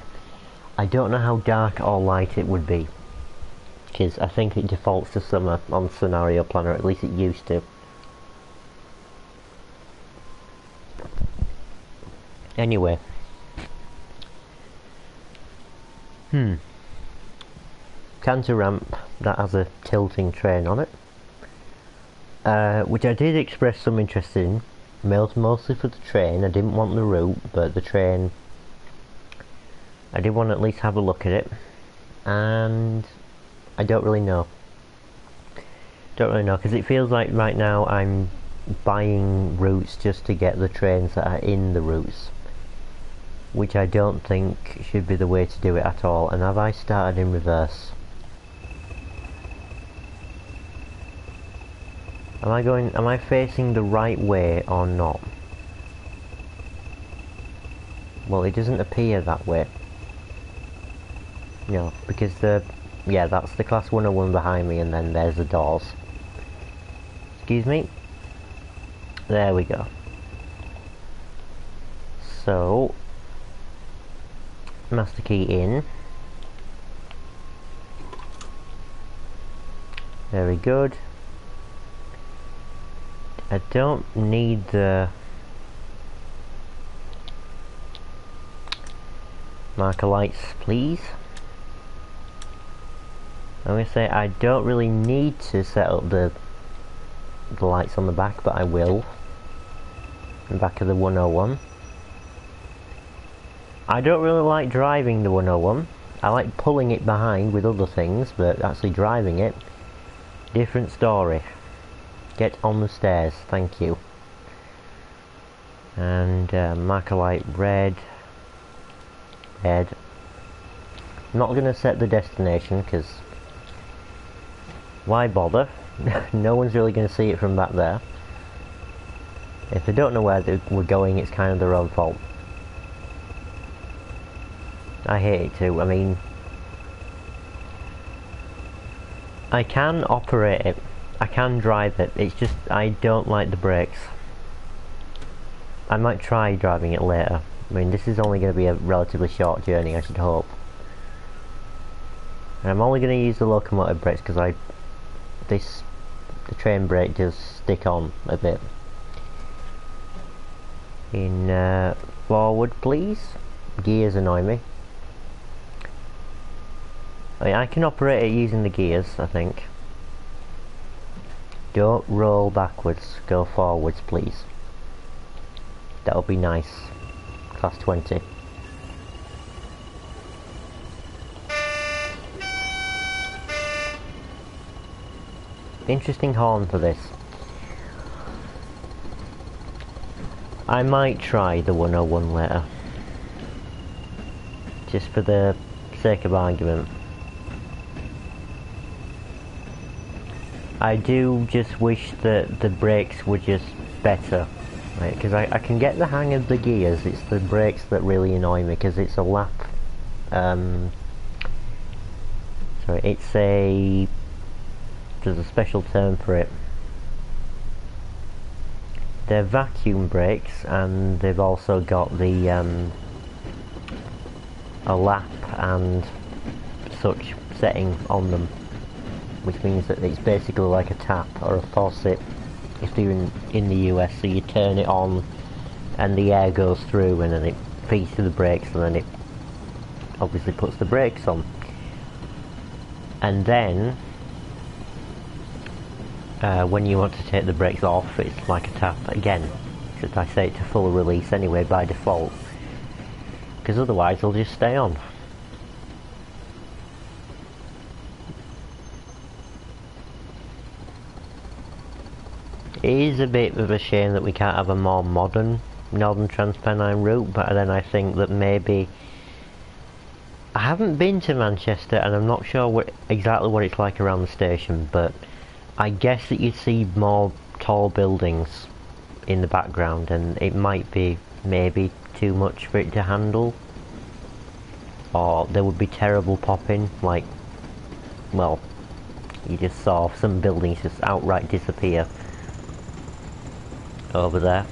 I don't know how dark or light it would be, because I think it defaults to summer on Scenario Planner, at least it used to. Anyway. Canter ramp that has a tilting train on it, which I did express some interest in, mostly for the train. I didn't want the route, but the train, I did want to at least have a look at it, and I don't really know, because it feels like right now I'm buying routes just to get the trains that are in the routes, which I don't think should be the way to do it at all. And have I started in reverse? Am I facing the right way or not? Well, it doesn't appear that way. No, because yeah, that's the Class 101 behind me, and then there's the doors. Excuse me. There we go. So, master key in. Very good. I don't need the marker lights, please. I'm going to say I don't really need to set up the lights on the back, but I will. The back of the 101. I don't really like driving the 101. I like pulling it behind with other things, but actually driving it, different story. Get on the stairs, thank you. And marker light red. I'm not going to set the destination, because why bother? No one's really going to see it from back there. If they don't know where we're going, it's kind of their own fault. I hate it too. I mean, I can operate it, I can drive it, it's just I don't like the brakes. I might try driving it later. I mean, this is only going to be a relatively short journey, I should hope. And I'm only going to use the locomotive brakes because the train brake does stick on a bit. In forward, please. Gears annoy me. I can operate it using the gears, I think. Don't roll backwards, go forwards please. That'll be nice. Class 20. Interesting horn for this. I might try the 101 later. Just for the sake of argument. I do just wish that the brakes were just better. Right? Because I can get the hang of the gears, it's the brakes that really annoy me because it's a lap. Sorry, it's a... There's a special term for it. They're vacuum brakes, and they've also got the a lap and such setting on them, which means that it's basically like a tap or a faucet if you're in the US. So you turn it on and the air goes through and then it feeds to the brakes and then it obviously puts the brakes on. And then when you want to take the brakes off, it's like a tap again, except I set it to full release anyway by default, because otherwise they'll just stay on. It is a bit of a shame that we can't have a more modern Northern Transpennine route, but then I think that maybe... I haven't been to Manchester and I'm not sure exactly what it's like around the station, but I guess that you'd see more tall buildings in the background and it might be maybe too much for it to handle. Or there would be terrible popping, like, well, you just saw some buildings just outright disappear over there.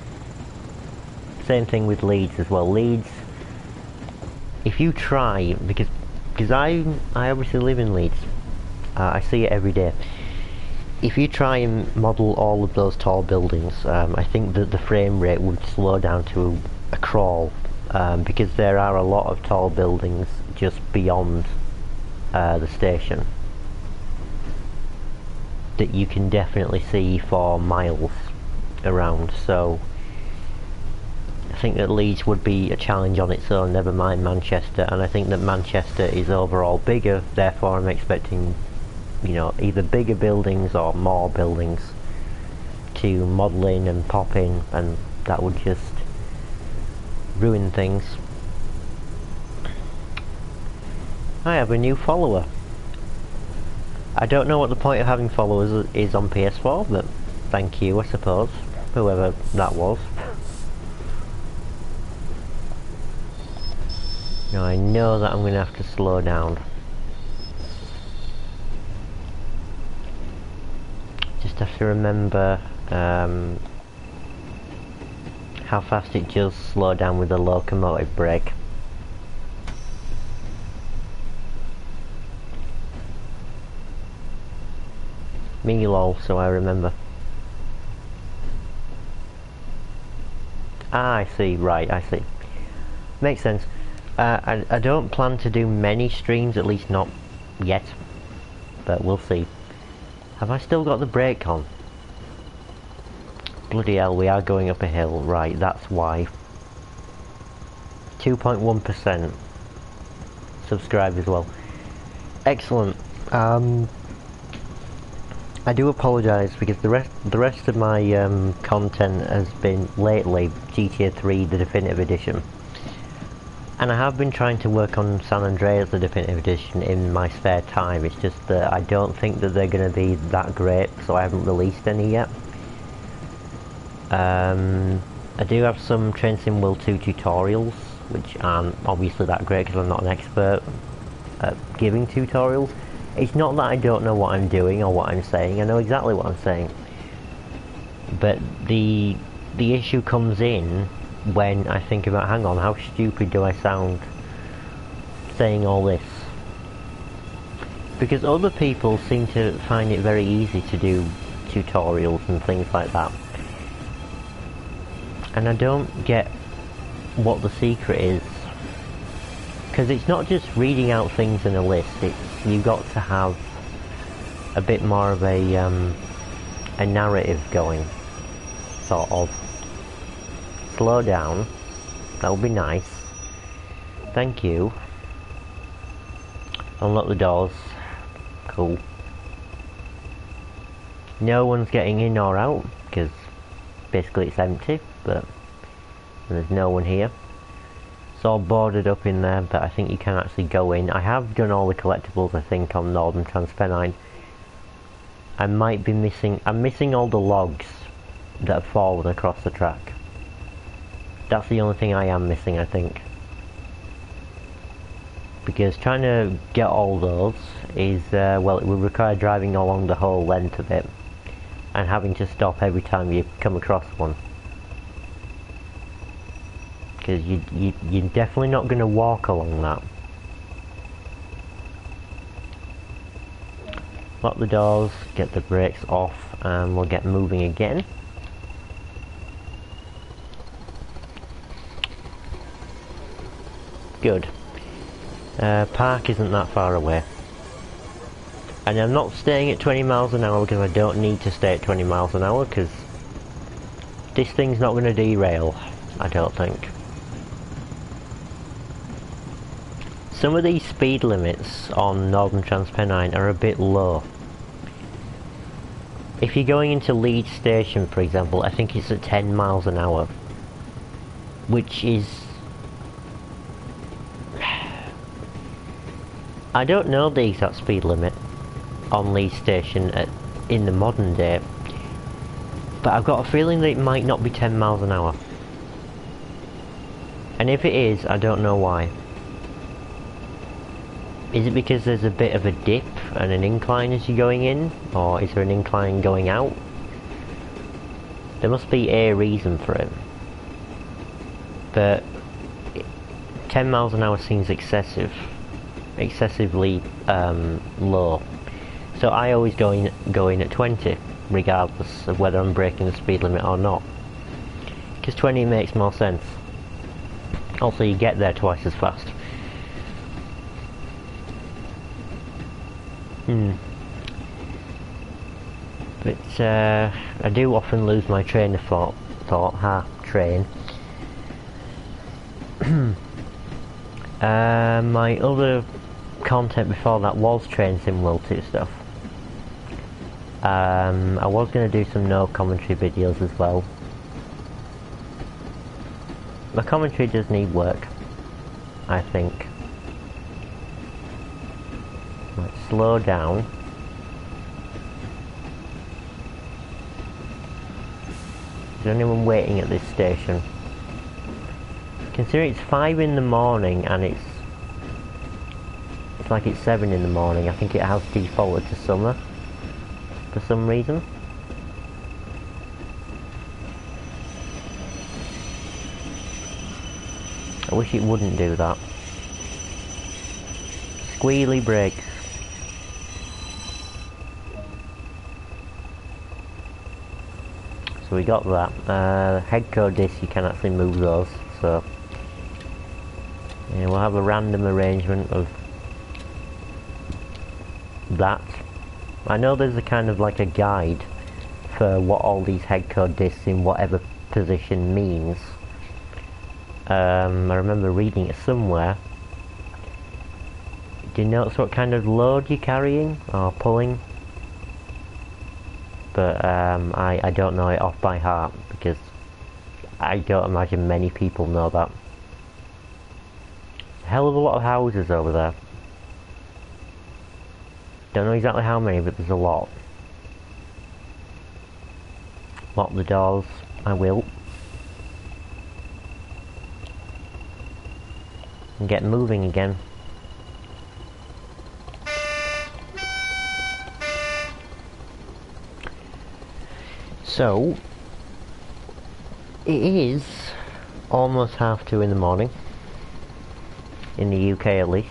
Same thing with Leeds as well. Leeds, if you try, because I obviously live in Leeds, I see it every day. If you try and model all of those tall buildings, I think that the frame rate would slow down to a crawl, because there are a lot of tall buildings just beyond the station that you can definitely see for miles around. So I think that Leeds would be a challenge on its own, never mind Manchester, and I think that Manchester is overall bigger, therefore I'm expecting, you know, either bigger buildings or more buildings to model in and pop in, and that would just ruin things. I have a new follower. I don't know what the point of having followers is on PS4, but thank you, I suppose, whoever that was. Now I know that I'm going to have to slow down. Just have to remember how fast it does slow down with the locomotive brake. Me lol, so I remember. Ah, I see, right, I see. Makes sense. I don't plan to do many streams, at least not yet, but we'll see. Have I still got the brake on? Bloody hell, we are going up a hill, right, that's why. 2.1% subscribe as well. Excellent. I do apologise because the rest of my content has been lately GTA 3 the Definitive Edition, and I have been trying to work on San Andreas the Definitive Edition in my spare time. It's just that I don't think that they're going to be that great, so I haven't released any yet. I do have some Train Sim World 2 tutorials, which aren't obviously that great because I'm not an expert at giving tutorials. It's not that I don't know what I'm doing or what I'm saying, I know exactly what I'm saying. But the issue comes in when I think about, hang on, how stupid do I sound saying all this? Because other people seem to find it very easy to do tutorials and things like that. And I don't get what the secret is. Because it's not just reading out things in a list, it's you've got to have a bit more of a a narrative going, sort of. Slow down, that would be nice. Thank you. Unlock the doors. Cool. No one's getting in or out, because basically it's empty, but there's no one here. It's all boarded up in there, but I think you can actually go in. I have done all the collectibles, I think, on Northern Transpennine. I might be missing... I'm missing all the logs that have fallen across the track. That's the only thing I am missing, I think. Because trying to get all those is, well, it would require driving along the whole length of it and having to stop every time you come across one. Because you're definitely not going to walk along that. Lock the doors, get the brakes off, and we'll get moving again. Good. Park isn't that far away. And I'm not staying at 20 miles an hour because I don't need to stay at 20 miles an hour, because this thing's not going to derail, I don't think. Some of these speed limits on Northern Transpennine are a bit low. If you're going into Leeds Station, for example, I think it's at 10 miles an hour. Which is... I don't know the exact speed limit on Leeds Station in the modern day, but I've got a feeling that it might not be 10 miles an hour. And if it is, I don't know why. Is it because there's a bit of a dip and an incline as you're going in, or is there an incline going out? There must be a reason for it. But 10 miles an hour seems excessively low. So I always go in at 20, regardless of whether I'm breaking the speed limit or not. Because 20 makes more sense. Also, you get there twice as fast. But I do often lose my train of thought. Train. My other content before that was Train Simulator stuff. I was going to do some no commentary videos as well. My commentary does need work, I think. Let's slow down. Is there anyone waiting at this station? Considering it's 5 in the morning and it's like it's 7 in the morning, I think it has defaulted to summer for some reason. I wish it wouldn't do that. Squealy brakes. So we got that. Head code disc, you can actually move those, so yeah, we'll have a random arrangement of that. I know there's a kind of like a guide for what all these head code discs in whatever position means. I remember reading it somewhere. Do you notice what kind of load you're carrying or pulling? But I don't know it off by heart because I don't imagine many people know that. A hell of a lot of houses over there. Don't know exactly how many, but there's a lot. Lock the doors, I will. And get moving again. So, it is almost 2:30 in the morning, in the UK at least,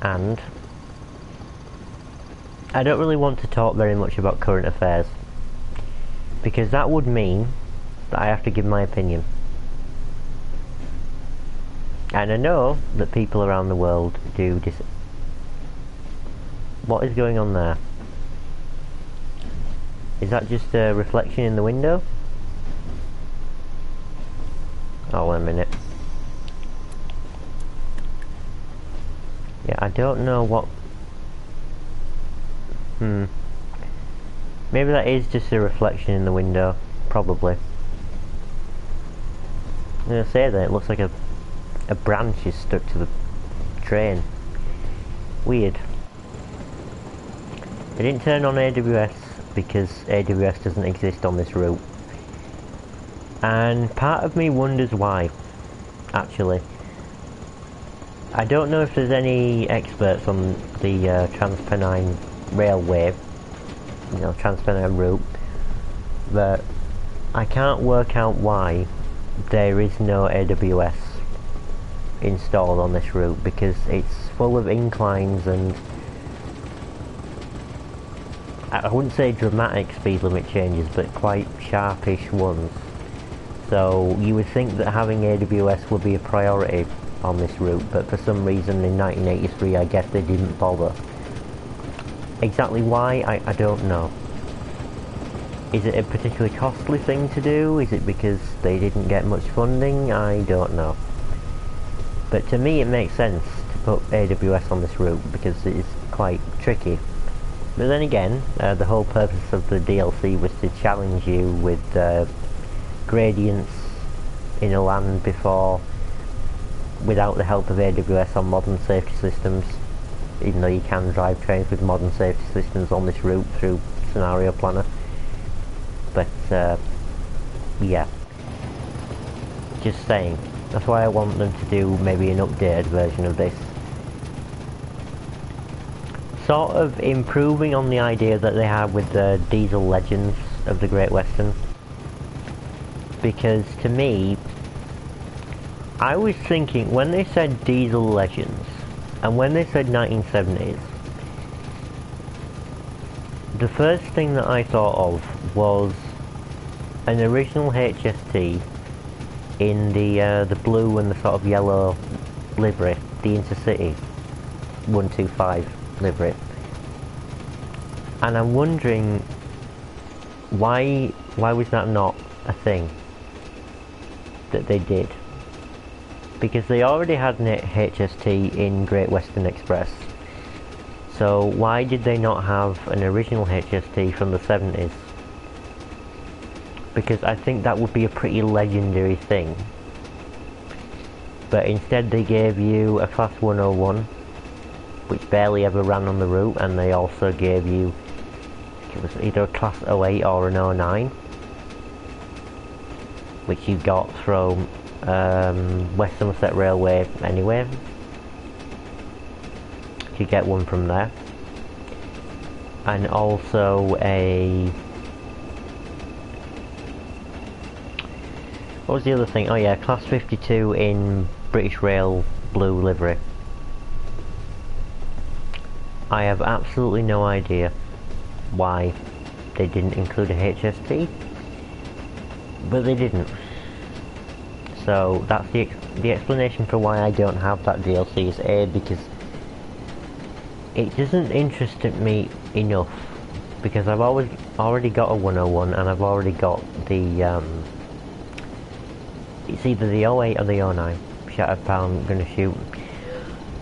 and I don't really want to talk very much about current affairs, because that would mean that I have to give my opinion. And I know that people around the world do what is going on there? Is that just a reflection in the window? Oh, wait a minute. Yeah, I don't know what... Maybe that is just a reflection in the window. Probably. I'm gonna say that it looks like a branch is stuck to the train. Weird. I didn't turn on AWS because AWS doesn't exist on this route. And part of me wonders why, actually. I don't know if there's any experts on the Transpennine Railway, Transpennine route, but I can't work out why there is no AWS installed on this route, because it's full of inclines and I wouldn't say dramatic speed limit changes, but quite sharpish ones. So you would think that having AWS would be a priority on this route, but for some reason in 1983 I guess they didn't bother. Exactly why, I don't know. Is it a particularly costly thing to do? Is it because they didn't get much funding? I don't know. But to me it makes sense to put AWS on this route because it is quite tricky. But then again, the whole purpose of the DLC was to challenge you with gradients in a land before, without the help of AWS on modern safety systems, even though you can drive trains with modern safety systems on this route through Scenario Planner. But yeah, just saying, that's why I want them to do maybe an updated version of this. Sort of improving on the idea that they have with the Diesel Legends of the Great Western. Because to me, I was thinking, when they said Diesel Legends, and when they said 1970s, the first thing that I thought of was an original HST in the blue and the sort of yellow livery, the Intercity 125 livery. And I'm wondering why was that not a thing that they did? Because they already had an HST in Great Western Express. So why did they not have an original HST from the 70s? Because I think that would be a pretty legendary thing. But instead they gave you a Class 101, which barely ever ran on the route, and they also gave you, it was either a Class 08 or an 09, which you got from West Somerset Railway anyway. You get one from there. And also a... what was the other thing? Oh yeah, Class 52 in British Rail blue livery. I have absolutely no idea why they didn't include a HST, but they didn't. So that's the explanation for why I don't have that DLC is A, because it doesn't interest me enough, because I've already got a 101 and I've already got the it's either the 08 or the 09. Shattered Palm, I'm gonna shoot.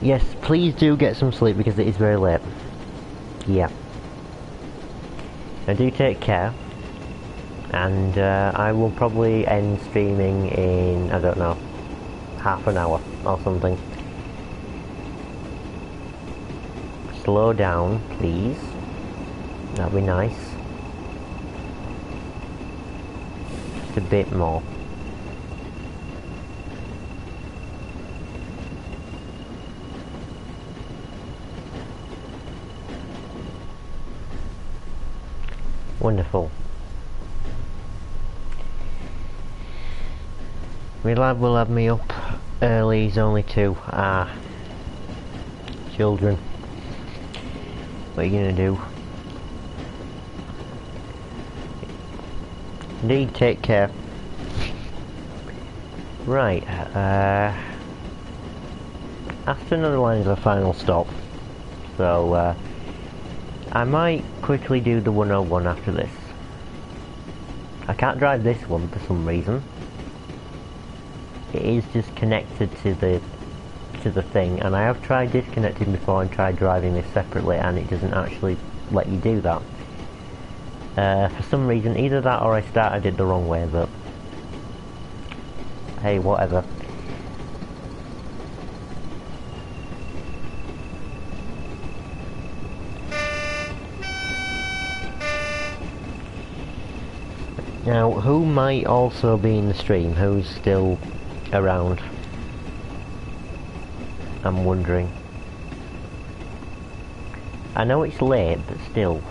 Yes, please do get some sleep because it is very late. Yeah. Now do take care, and I will probably end streaming in, I don't know, half an hour or something. Slow down, please. That'd be nice. Just a bit more. Wonderful. My lad will have me up early, he's only 2. Children. What are you gonna do? Indeed, take care. Right, Aston on the line is a final stop. So, I might quickly do the 101 after this. I can't drive this one for some reason. It is just connected to the thing, and I have tried disconnecting before and tried driving this separately, and it doesn't actually let you do that. For some reason, either that or I started it the wrong way, but hey, whatever. Now, who might also be in the stream? Who's still around? I'm wondering. I know it's late, but still.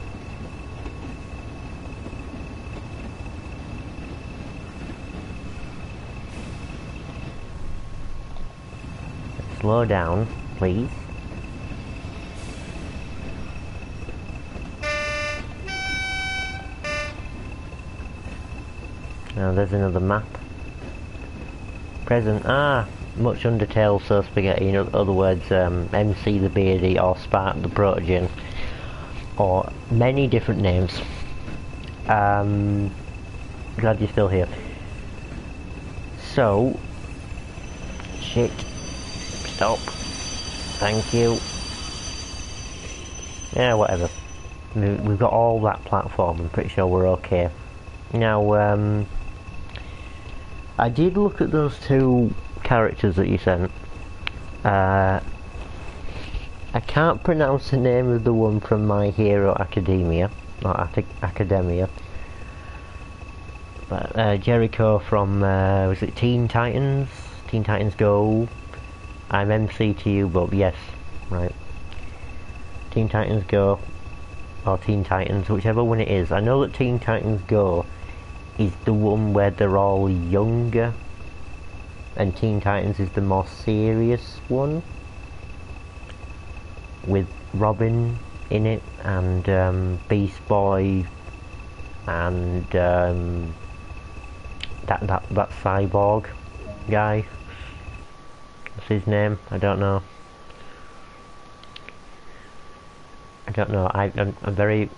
Slow down, please. Now there's another map. Present. Much Undertale, so spaghetti. In other words, MC the Beardy or Spark the Protogen, or many different names. Glad you're still here. So, shit. Stop. Thank you. Yeah, whatever. We've got all that platform. I'm pretty sure we're okay. Now, I did look at those two characters that you sent. I can't pronounce the name of the one from My Hero Academia, or Academia. But Jericho from, was it Teen Titans? Teen Titans Go. I'm MC to you, but yes, right. Teen Titans Go, or Teen Titans, whichever one it is. I know that Teen Titans Go is the one where they're all younger, and Teen Titans is the more serious one, with Robin in it, and Beast Boy, and that cyborg guy. What's his name? I don't know. I'm very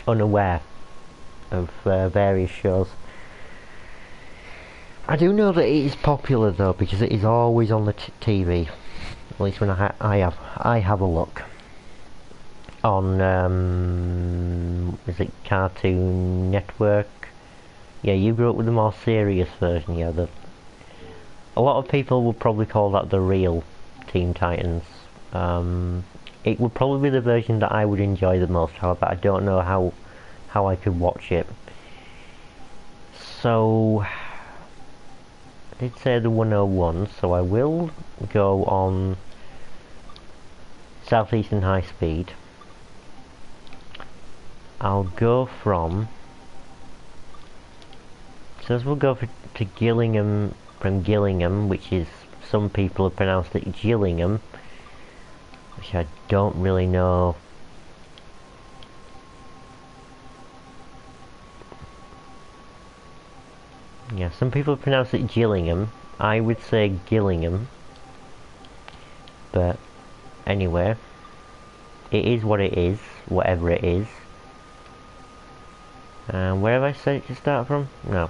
unaware of various shows. I do know that it is popular though, because it is always on the TV. At least when I have a look on is it Cartoon Network? Yeah, you grew up with the more serious version. Yeah, a lot of people would probably call that the real Teen Titans. It would probably be the version that I would enjoy the most. However, I don't know how I could watch it. So, I did say the 101, so I will go on Southeastern High Speed. I'll go from, so we'll go to Gillingham, from Gillingham, which is, some people have pronounced it Gillingham, which I don't really know. Yeah, some people pronounce it Gillingham. I would say Gillingham. But anyway, it is what it is, whatever it is. Where have I said it to start from? No.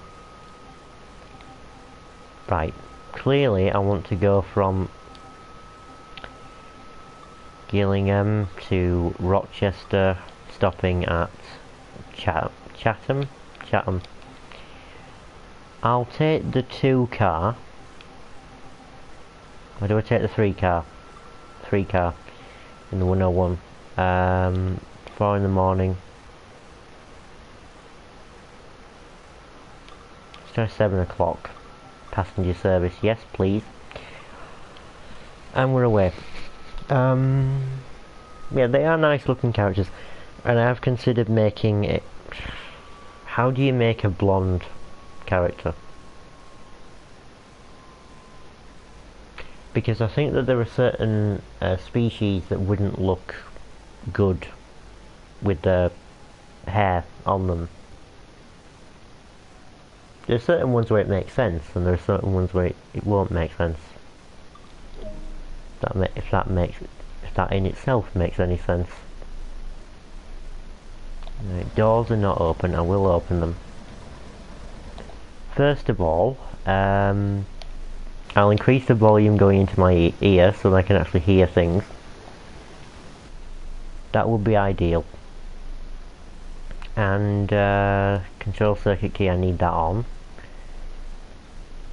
Right. Clearly I want to go from Gillingham to Rochester, stopping at Chatham. I'll take the 2 car. Or do I take the 3 car? 3 car in the 101. 4 in the morning. Let's try 7 o'clock. Passenger service, yes please. And we're away. Yeah, they are nice looking characters, and I have considered making it. How do you make a blonde character? Because I think that there are certain species that wouldn't look good with the hair on them. There are certain ones where it makes sense, and there are certain ones where it won't make sense. If that in itself makes any sense. Right, doors are not open. I will open them. first of all, I'll increase the volume going into my ear so that I can actually hear things. That would be ideal. And control circuit key, I need that on.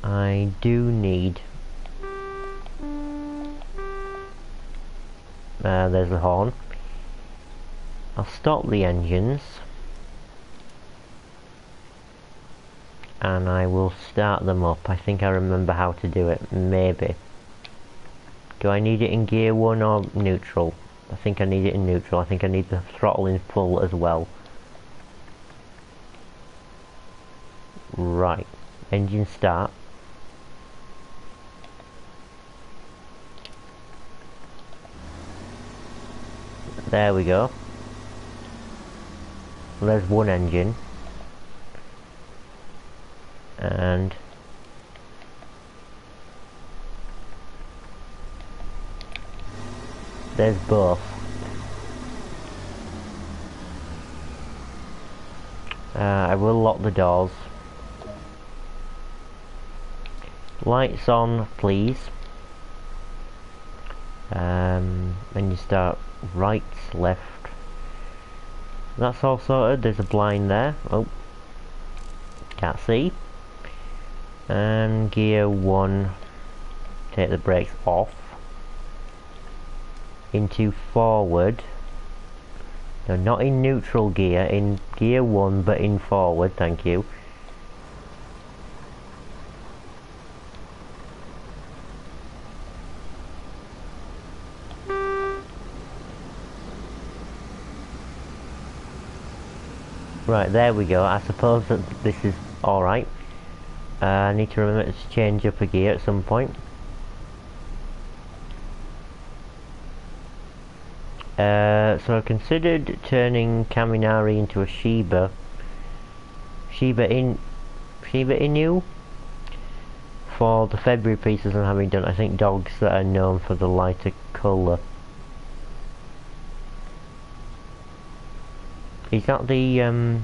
I do need... there's the horn. I'll stop the engines. And I will start them up. I think I remember how to do it, maybe. Do I need it in gear 1 or neutral? I think I need it in neutral. I think I need the throttle in full as well. Right, engine start. There we go. There's one engine. And there's both. I will lock the doors. Lights on, please. And you start right, left. That's all sorted. There's a blind there. Oh, can't see. And gear 1, take the brakes off. Into forward. No, not in neutral gear, in gear 1 but in forward, thank you. Right, there we go. I suppose that this is alright. I need to remember to change up a gear at some point. So I've considered turning Kaminari into a Shiba Inu for the February pieces I'm having done. I think dogs that are known for the lighter colour. Is that the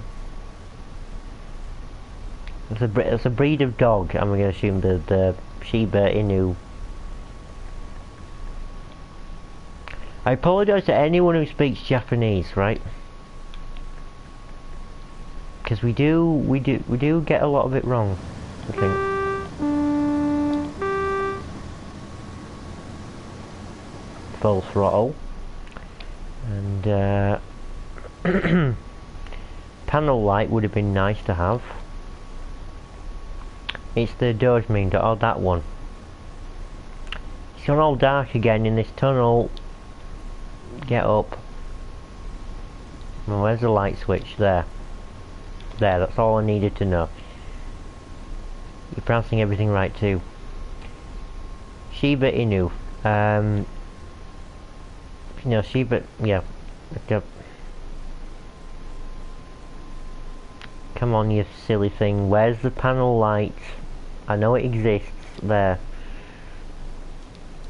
it's a breed of dog, I'm going to assume, the Shiba Inu. I apologise to anyone who speaks Japanese, right? Because we do get a lot of it wrong, I think. Full throttle. And panel light would have been nice to have. It's the Dojiming, oh, that one. It's gone all dark again in this tunnel. Get up. Well, where's the light switch? There. There, that's all I needed to know. You're pronouncing everything right too. Shiba Inu. No, Shiba, yeah. Come on, you silly thing. Where's the panel light? I know it exists. There.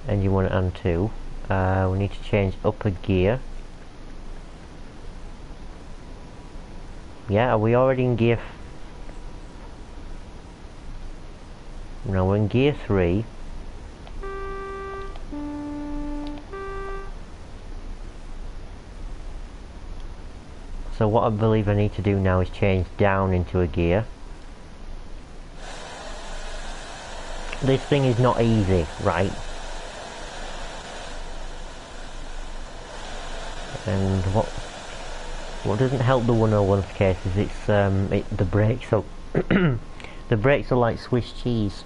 Engine 1 and 2. We need to change up a gear. Yeah, are we already in gear? No, we're in gear 3. So what I believe I need to do now is change down into a gear. This thing is not easy, right? And what doesn't help the 101's case is it's the brakes are the brakes are like Swiss cheese.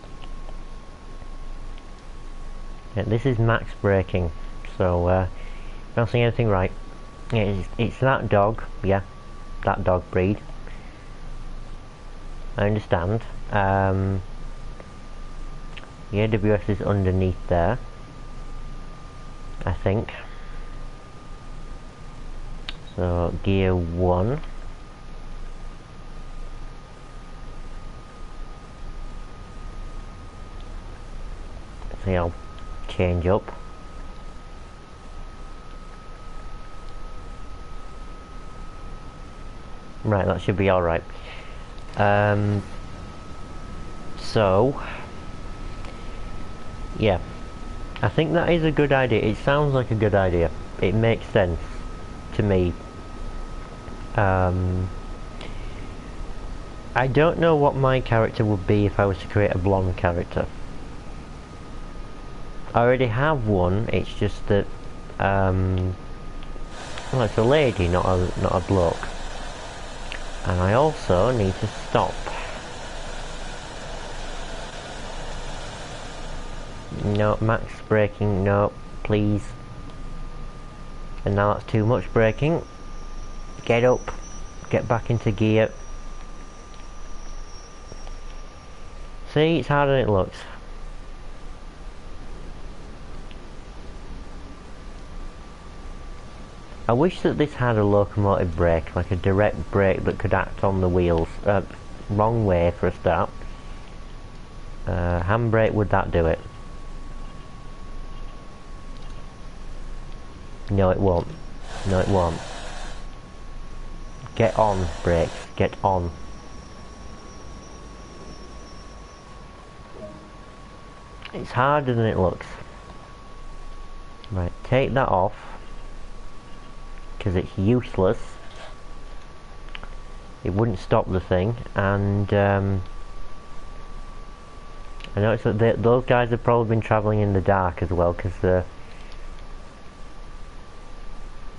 Yeah, this is max braking, so don't see anything right. Yeah, it's that dog, yeah, that dog breed. I understand. The AWS is underneath there, I think. So gear 1. So I'll change up. Right, that should be alright. So, yeah, I think that is a good idea. It sounds like a good idea. It makes sense to me. I don't know what my character would be if I was to create a blonde character. I already have one, it's just that, well, it's a lady, not a bloke. And I also need to stop. No, max braking, no, please. And now that's too much braking. Get up, get back into gear. See, it's harder than it looks. I wish that this had a locomotive brake, like a direct brake that could act on the wheels. Wrong way for a start. Handbrake, would that do it? No, it won't. No, it won't. Get on, brakes. Get on. It's harder than it looks. Right, take that off. Because it's useless. It wouldn't stop the thing. And, I noticed that those guys have probably been travelling in the dark as well, because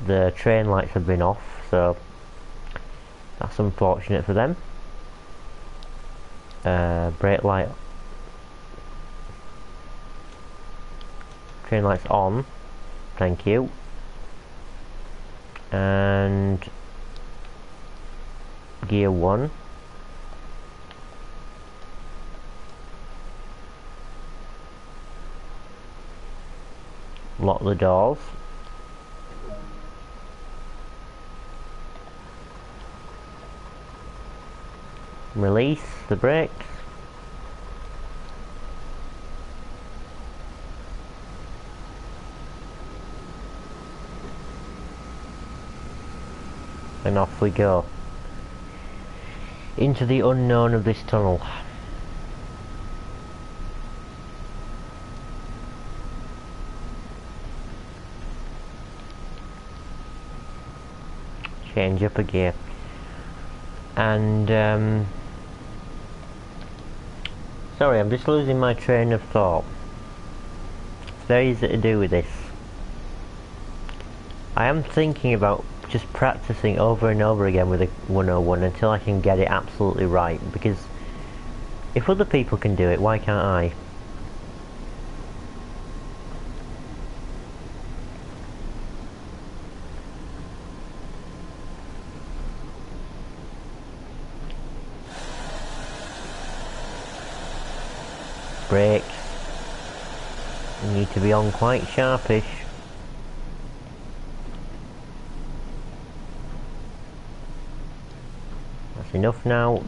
the train lights have been off, so that's unfortunate for them. Brake light, train lights on, thank you. And gear 1. Lock the doors. Release the brakes. And off we go. Into the unknown of this tunnel. Change up a gear. And, sorry, I'm just losing my train of thought. It's very easy to do with this. I am thinking about just practicing over and over again with a 101 until I can get it absolutely right, because if other people can do it, why can't I? Brakes. You need to be on quite sharpish. That's enough now.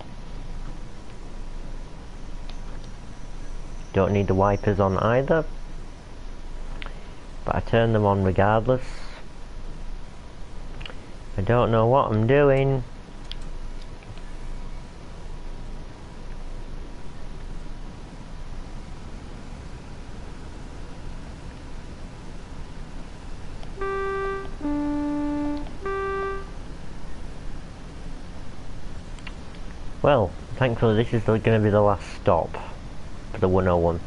Don't need the wipers on either, but I turn them on regardless. I don't know what I'm doing. Well, thankfully this is going to be the last stop for the 101.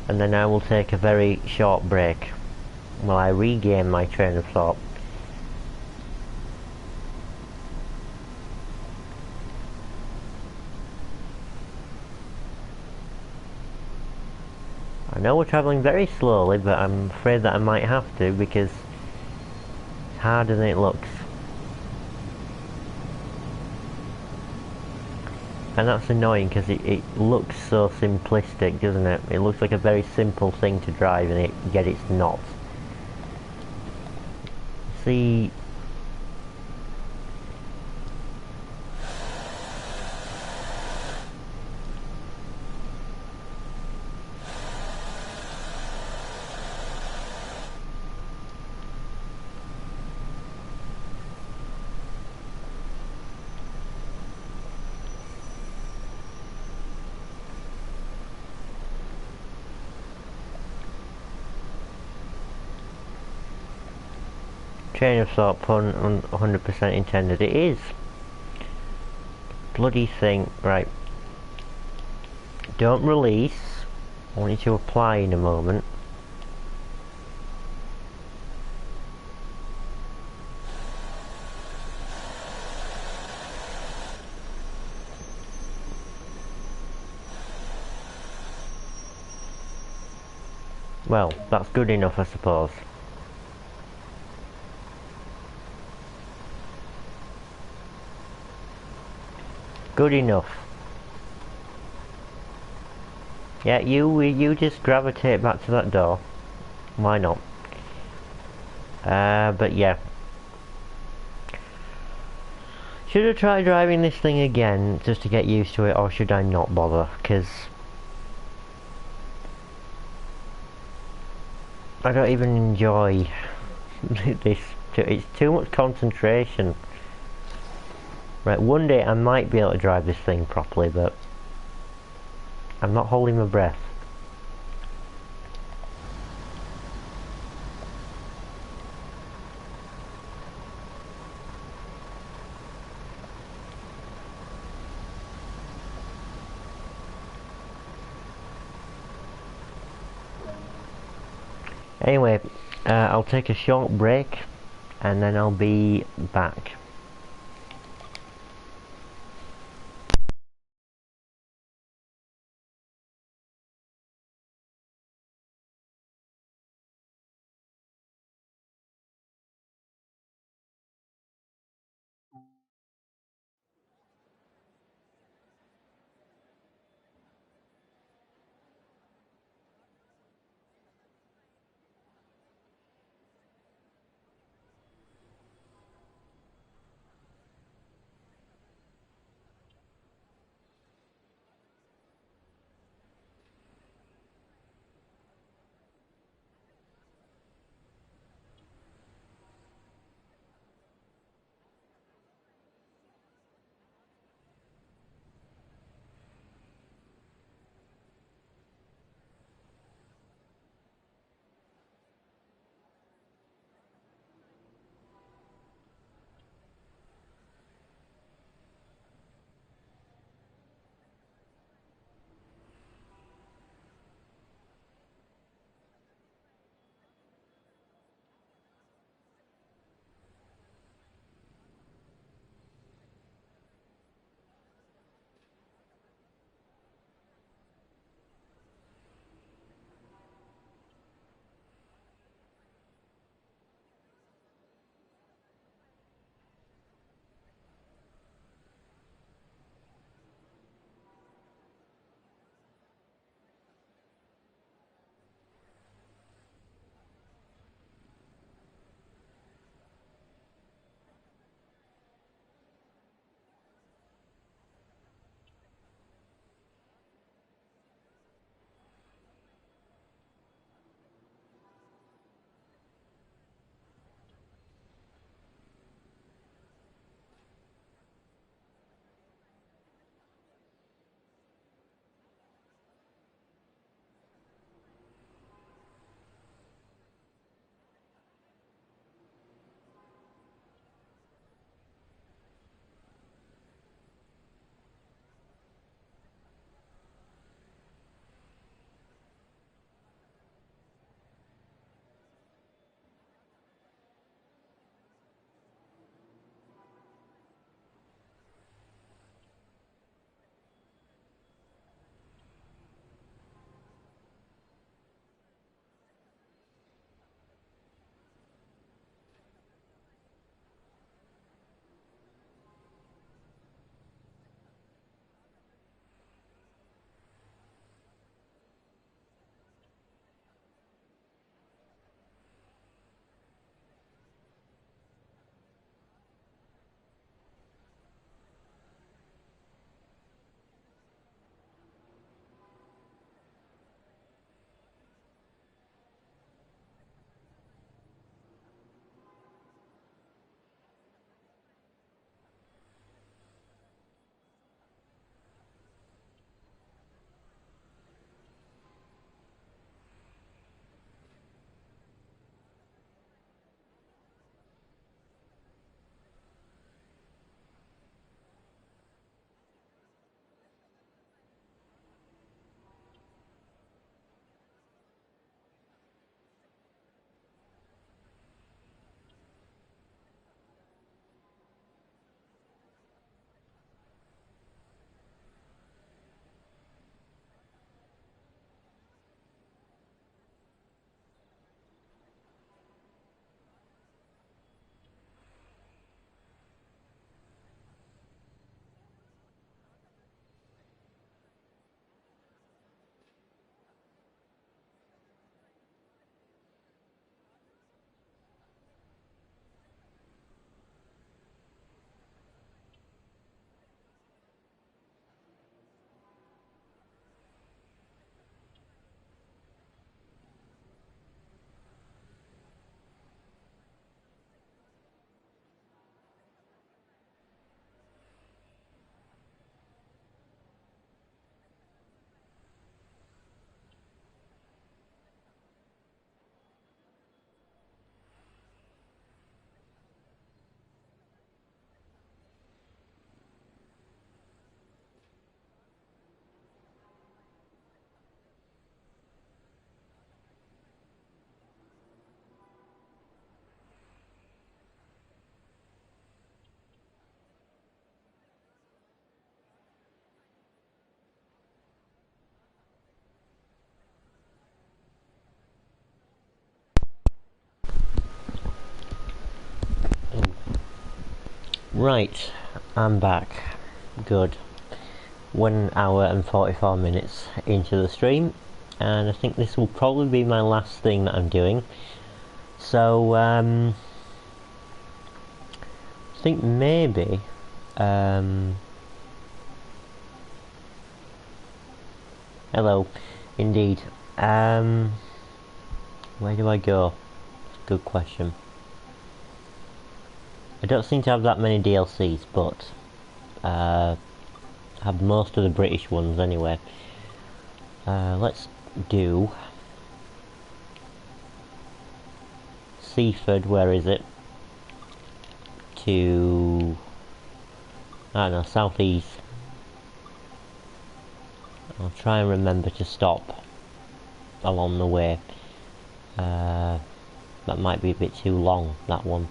And then I will take a very short break while I regain my train of thought. I know we're travelling very slowly, but I'm afraid that I might have to, because it's harder than it looks. And that's annoying, because it looks so simplistic, doesn't it? It looks like a very simple thing to drive, and yet it's not. See... train of thought pun 100% intended. It is. Bloody thing. Right. Don't release. I want you to apply in a moment. Well, that's good enough, I suppose. Good enough. Yeah, you just gravitate back to that door. Why not? But yeah. Should I try driving this thing again just to get used to it, or should I not bother? Because I don't even enjoy this. It's too much concentration. Right, one day I might be able to drive this thing properly, but I'm not holding my breath. Anyway, I'll take a short break and then I'll be back. Right, I'm back. Good. 1 hour and 44 minutes into the stream, and I think this will probably be my last thing that I'm doing. So, I think maybe, hello, indeed. Where do I go? Good question. I don't seem to have that many DLCs, but I have most of the British ones anyway. Let's do Seaford, where is it? To, I don't know, southeast. I'll try and remember to stop along the way. That might be a bit too long, that one.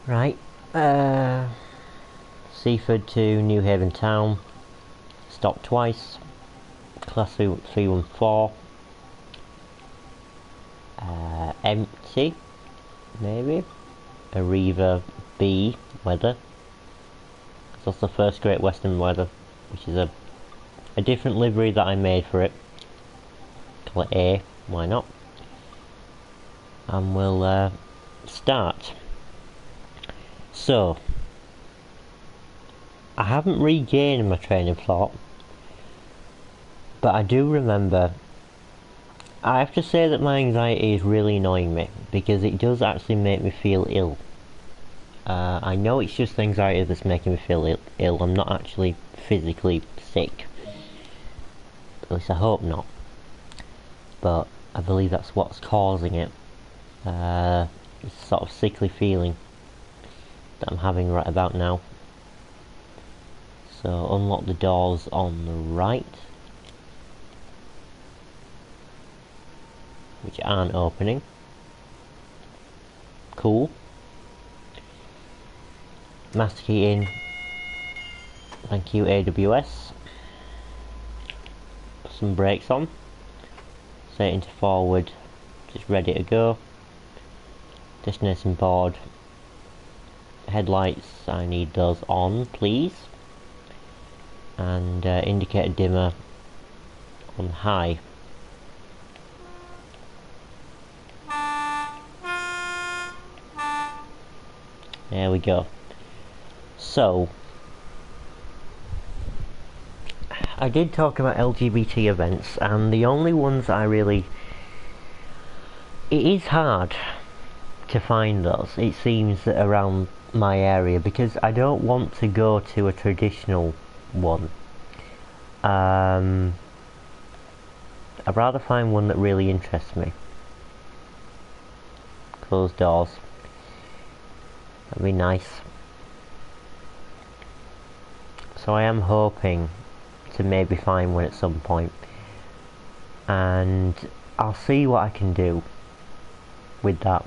Right, Seaford to Newhaven Town, stop twice, class 314, empty, maybe, Arriva B, weather, that's the first Great Western weather, which is a different livery that I made for it, call it A, why not, and we'll start. So, I haven't regained my train of thought, but I do remember, I have to say that my anxiety is really annoying me, because it does actually make me feel ill. I know it's just anxiety that's making me feel ill, I'm not actually physically sick. At least I hope not. But I believe that's what's causing it. It's a sort of sickly feeling that I'm having right about now. So unlock the doors on the right, which aren't opening. Cool. Master key in. Thank you, AWS. Put some brakes on. Set it into forward. Just ready to go. Destination board. Headlights, I need those on, please. And indicator dimmer on high. There we go. So, I did talk about LGBT events, and the only ones I really... It is hard to find those, it seems, around my area, because I don't want to go to a traditional one. I'd rather find one that really interests me. Closed doors. That'd be nice. So I am hoping to maybe find one at some point, and I'll see what I can do with that.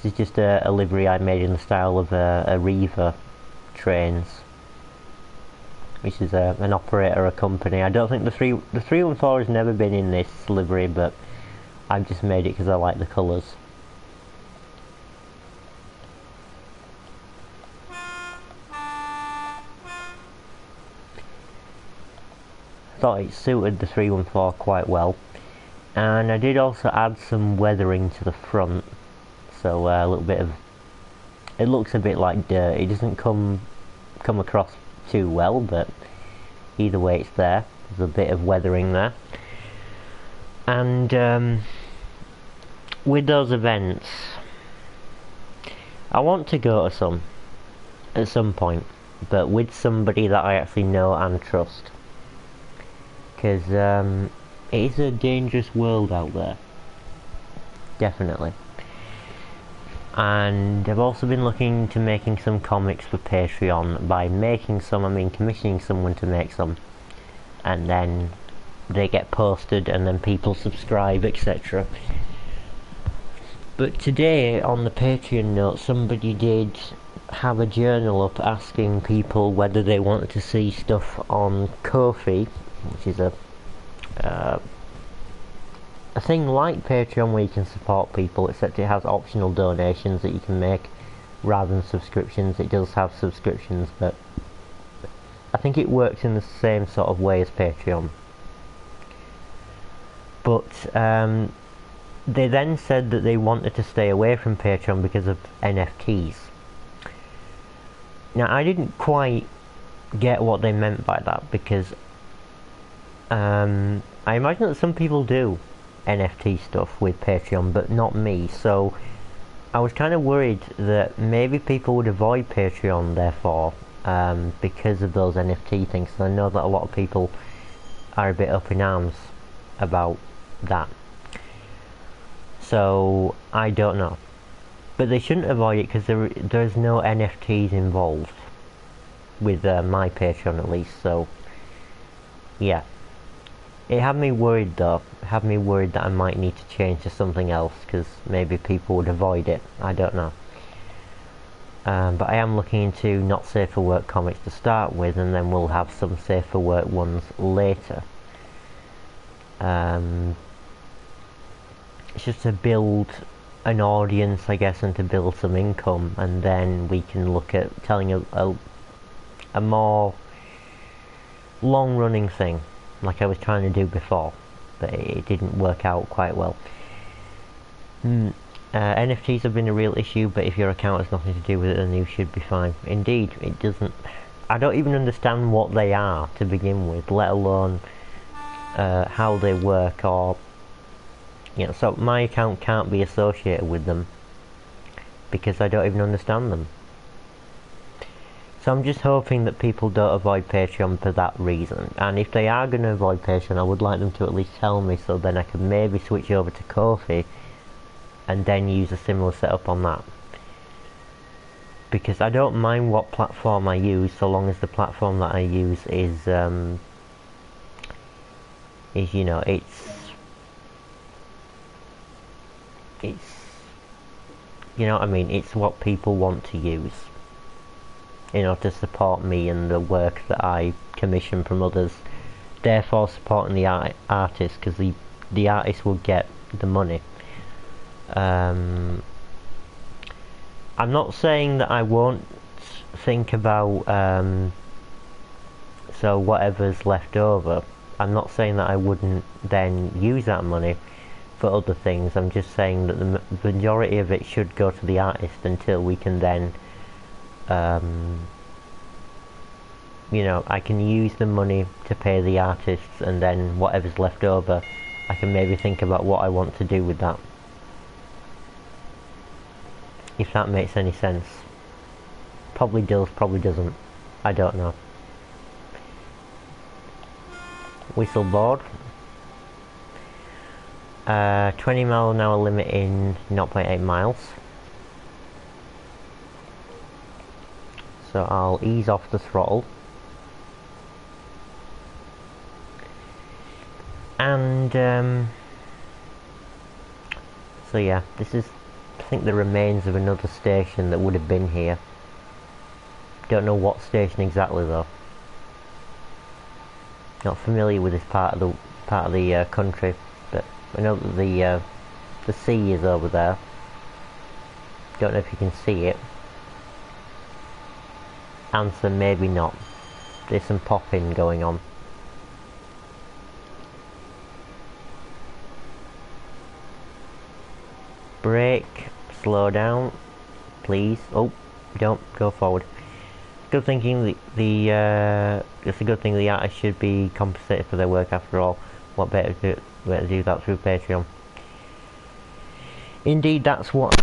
This is just a livery I made in the style of Arriva trains, which is an operator, a company. I don't think the 314 has never been in this livery, but I've just made it because I like the colours. Thought it suited the 314 quite well, and I did also add some weathering to the front, so a little bit of, it looks a bit like dirt. It doesn't come across too well, but either way it's there. There's a bit of weathering there, and with those events I want to go to some at some point, but with somebody that I actually know and trust. Because it is a dangerous world out there, definitely. And I've also been looking into making some comics for Patreon. By making some, I mean commissioning someone to make some, and then they get posted and then people subscribe, etc. But today on the Patreon note, somebody did have a journal up asking people whether they wanted to see stuff on Ko-fi, which is a a thing like Patreon where you can support people, except it has optional donations that you can make rather than subscriptions. It does have subscriptions, but I think it works in the same sort of way as Patreon. But they then said that they wanted to stay away from Patreon because of NFTs. Now, I didn't quite get what they meant by that, because I imagine that some people do NFT stuff with Patreon, but not me, so I was kind of worried that maybe people would avoid Patreon, therefore, because of those NFT things. And I know that a lot of people are a bit up in arms about that, so I don't know. But they shouldn't avoid it, because there's no NFTs involved with my Patreon, at least. So yeah, it had me worried though. It had me worried that I might need to change to something else, because maybe people would avoid it. I don't know. But I am looking into not safe for work comics to start with, and then we'll have some safe for work ones later. It's just to build an audience, I guess, and to build some income, and then we can look at telling a more long-running thing, like I was trying to do before, but it didn't work out quite well. NFTs have been a real issue, but if your account has nothing to do with it, then you should be fine. Indeed, it doesn't. I don't even understand what they are to begin with, let alone how they work, or so my account can't be associated with them because I don't even understand them. So I'm just hoping that people don't avoid Patreon for that reason, and if they are going to avoid Patreon, I would like them to at least tell me, so then I can maybe switch over to Ko-fi and then use a similar setup on that. Because I don't mind what platform I use, so long as the platform that I use is you know, it's you know what I mean, it's what people want to use, you know, to support me and the work that I commission from others, therefore supporting the artist, because the artist will get the money. I'm not saying that I won't think about so whatever's left over, I'm not saying that I wouldn't then use that money for other things. I'm just saying that the majority of it should go to the artist until we can then you know, I can use the money to pay the artists, and then whatever's left over I can maybe think about what I want to do with that, if that makes any sense. Probably does, probably doesn't, I don't know. Whistle board. 20mph limit in 0.8 miles. So I'll ease off the throttle. And so yeah, this is, I think, the remains of another station that would have been here. Don't know what station exactly though. Not familiar with this part of the country, but I know that the sea is over there. Don't know if you can see it. Answer, maybe not. There's some popping going on. Brake, slow down, please. Oh, don't go forward. Good thinking. It's a good thing the artist should be compensated for their work after all. What better to do that through Patreon? Indeed, that's what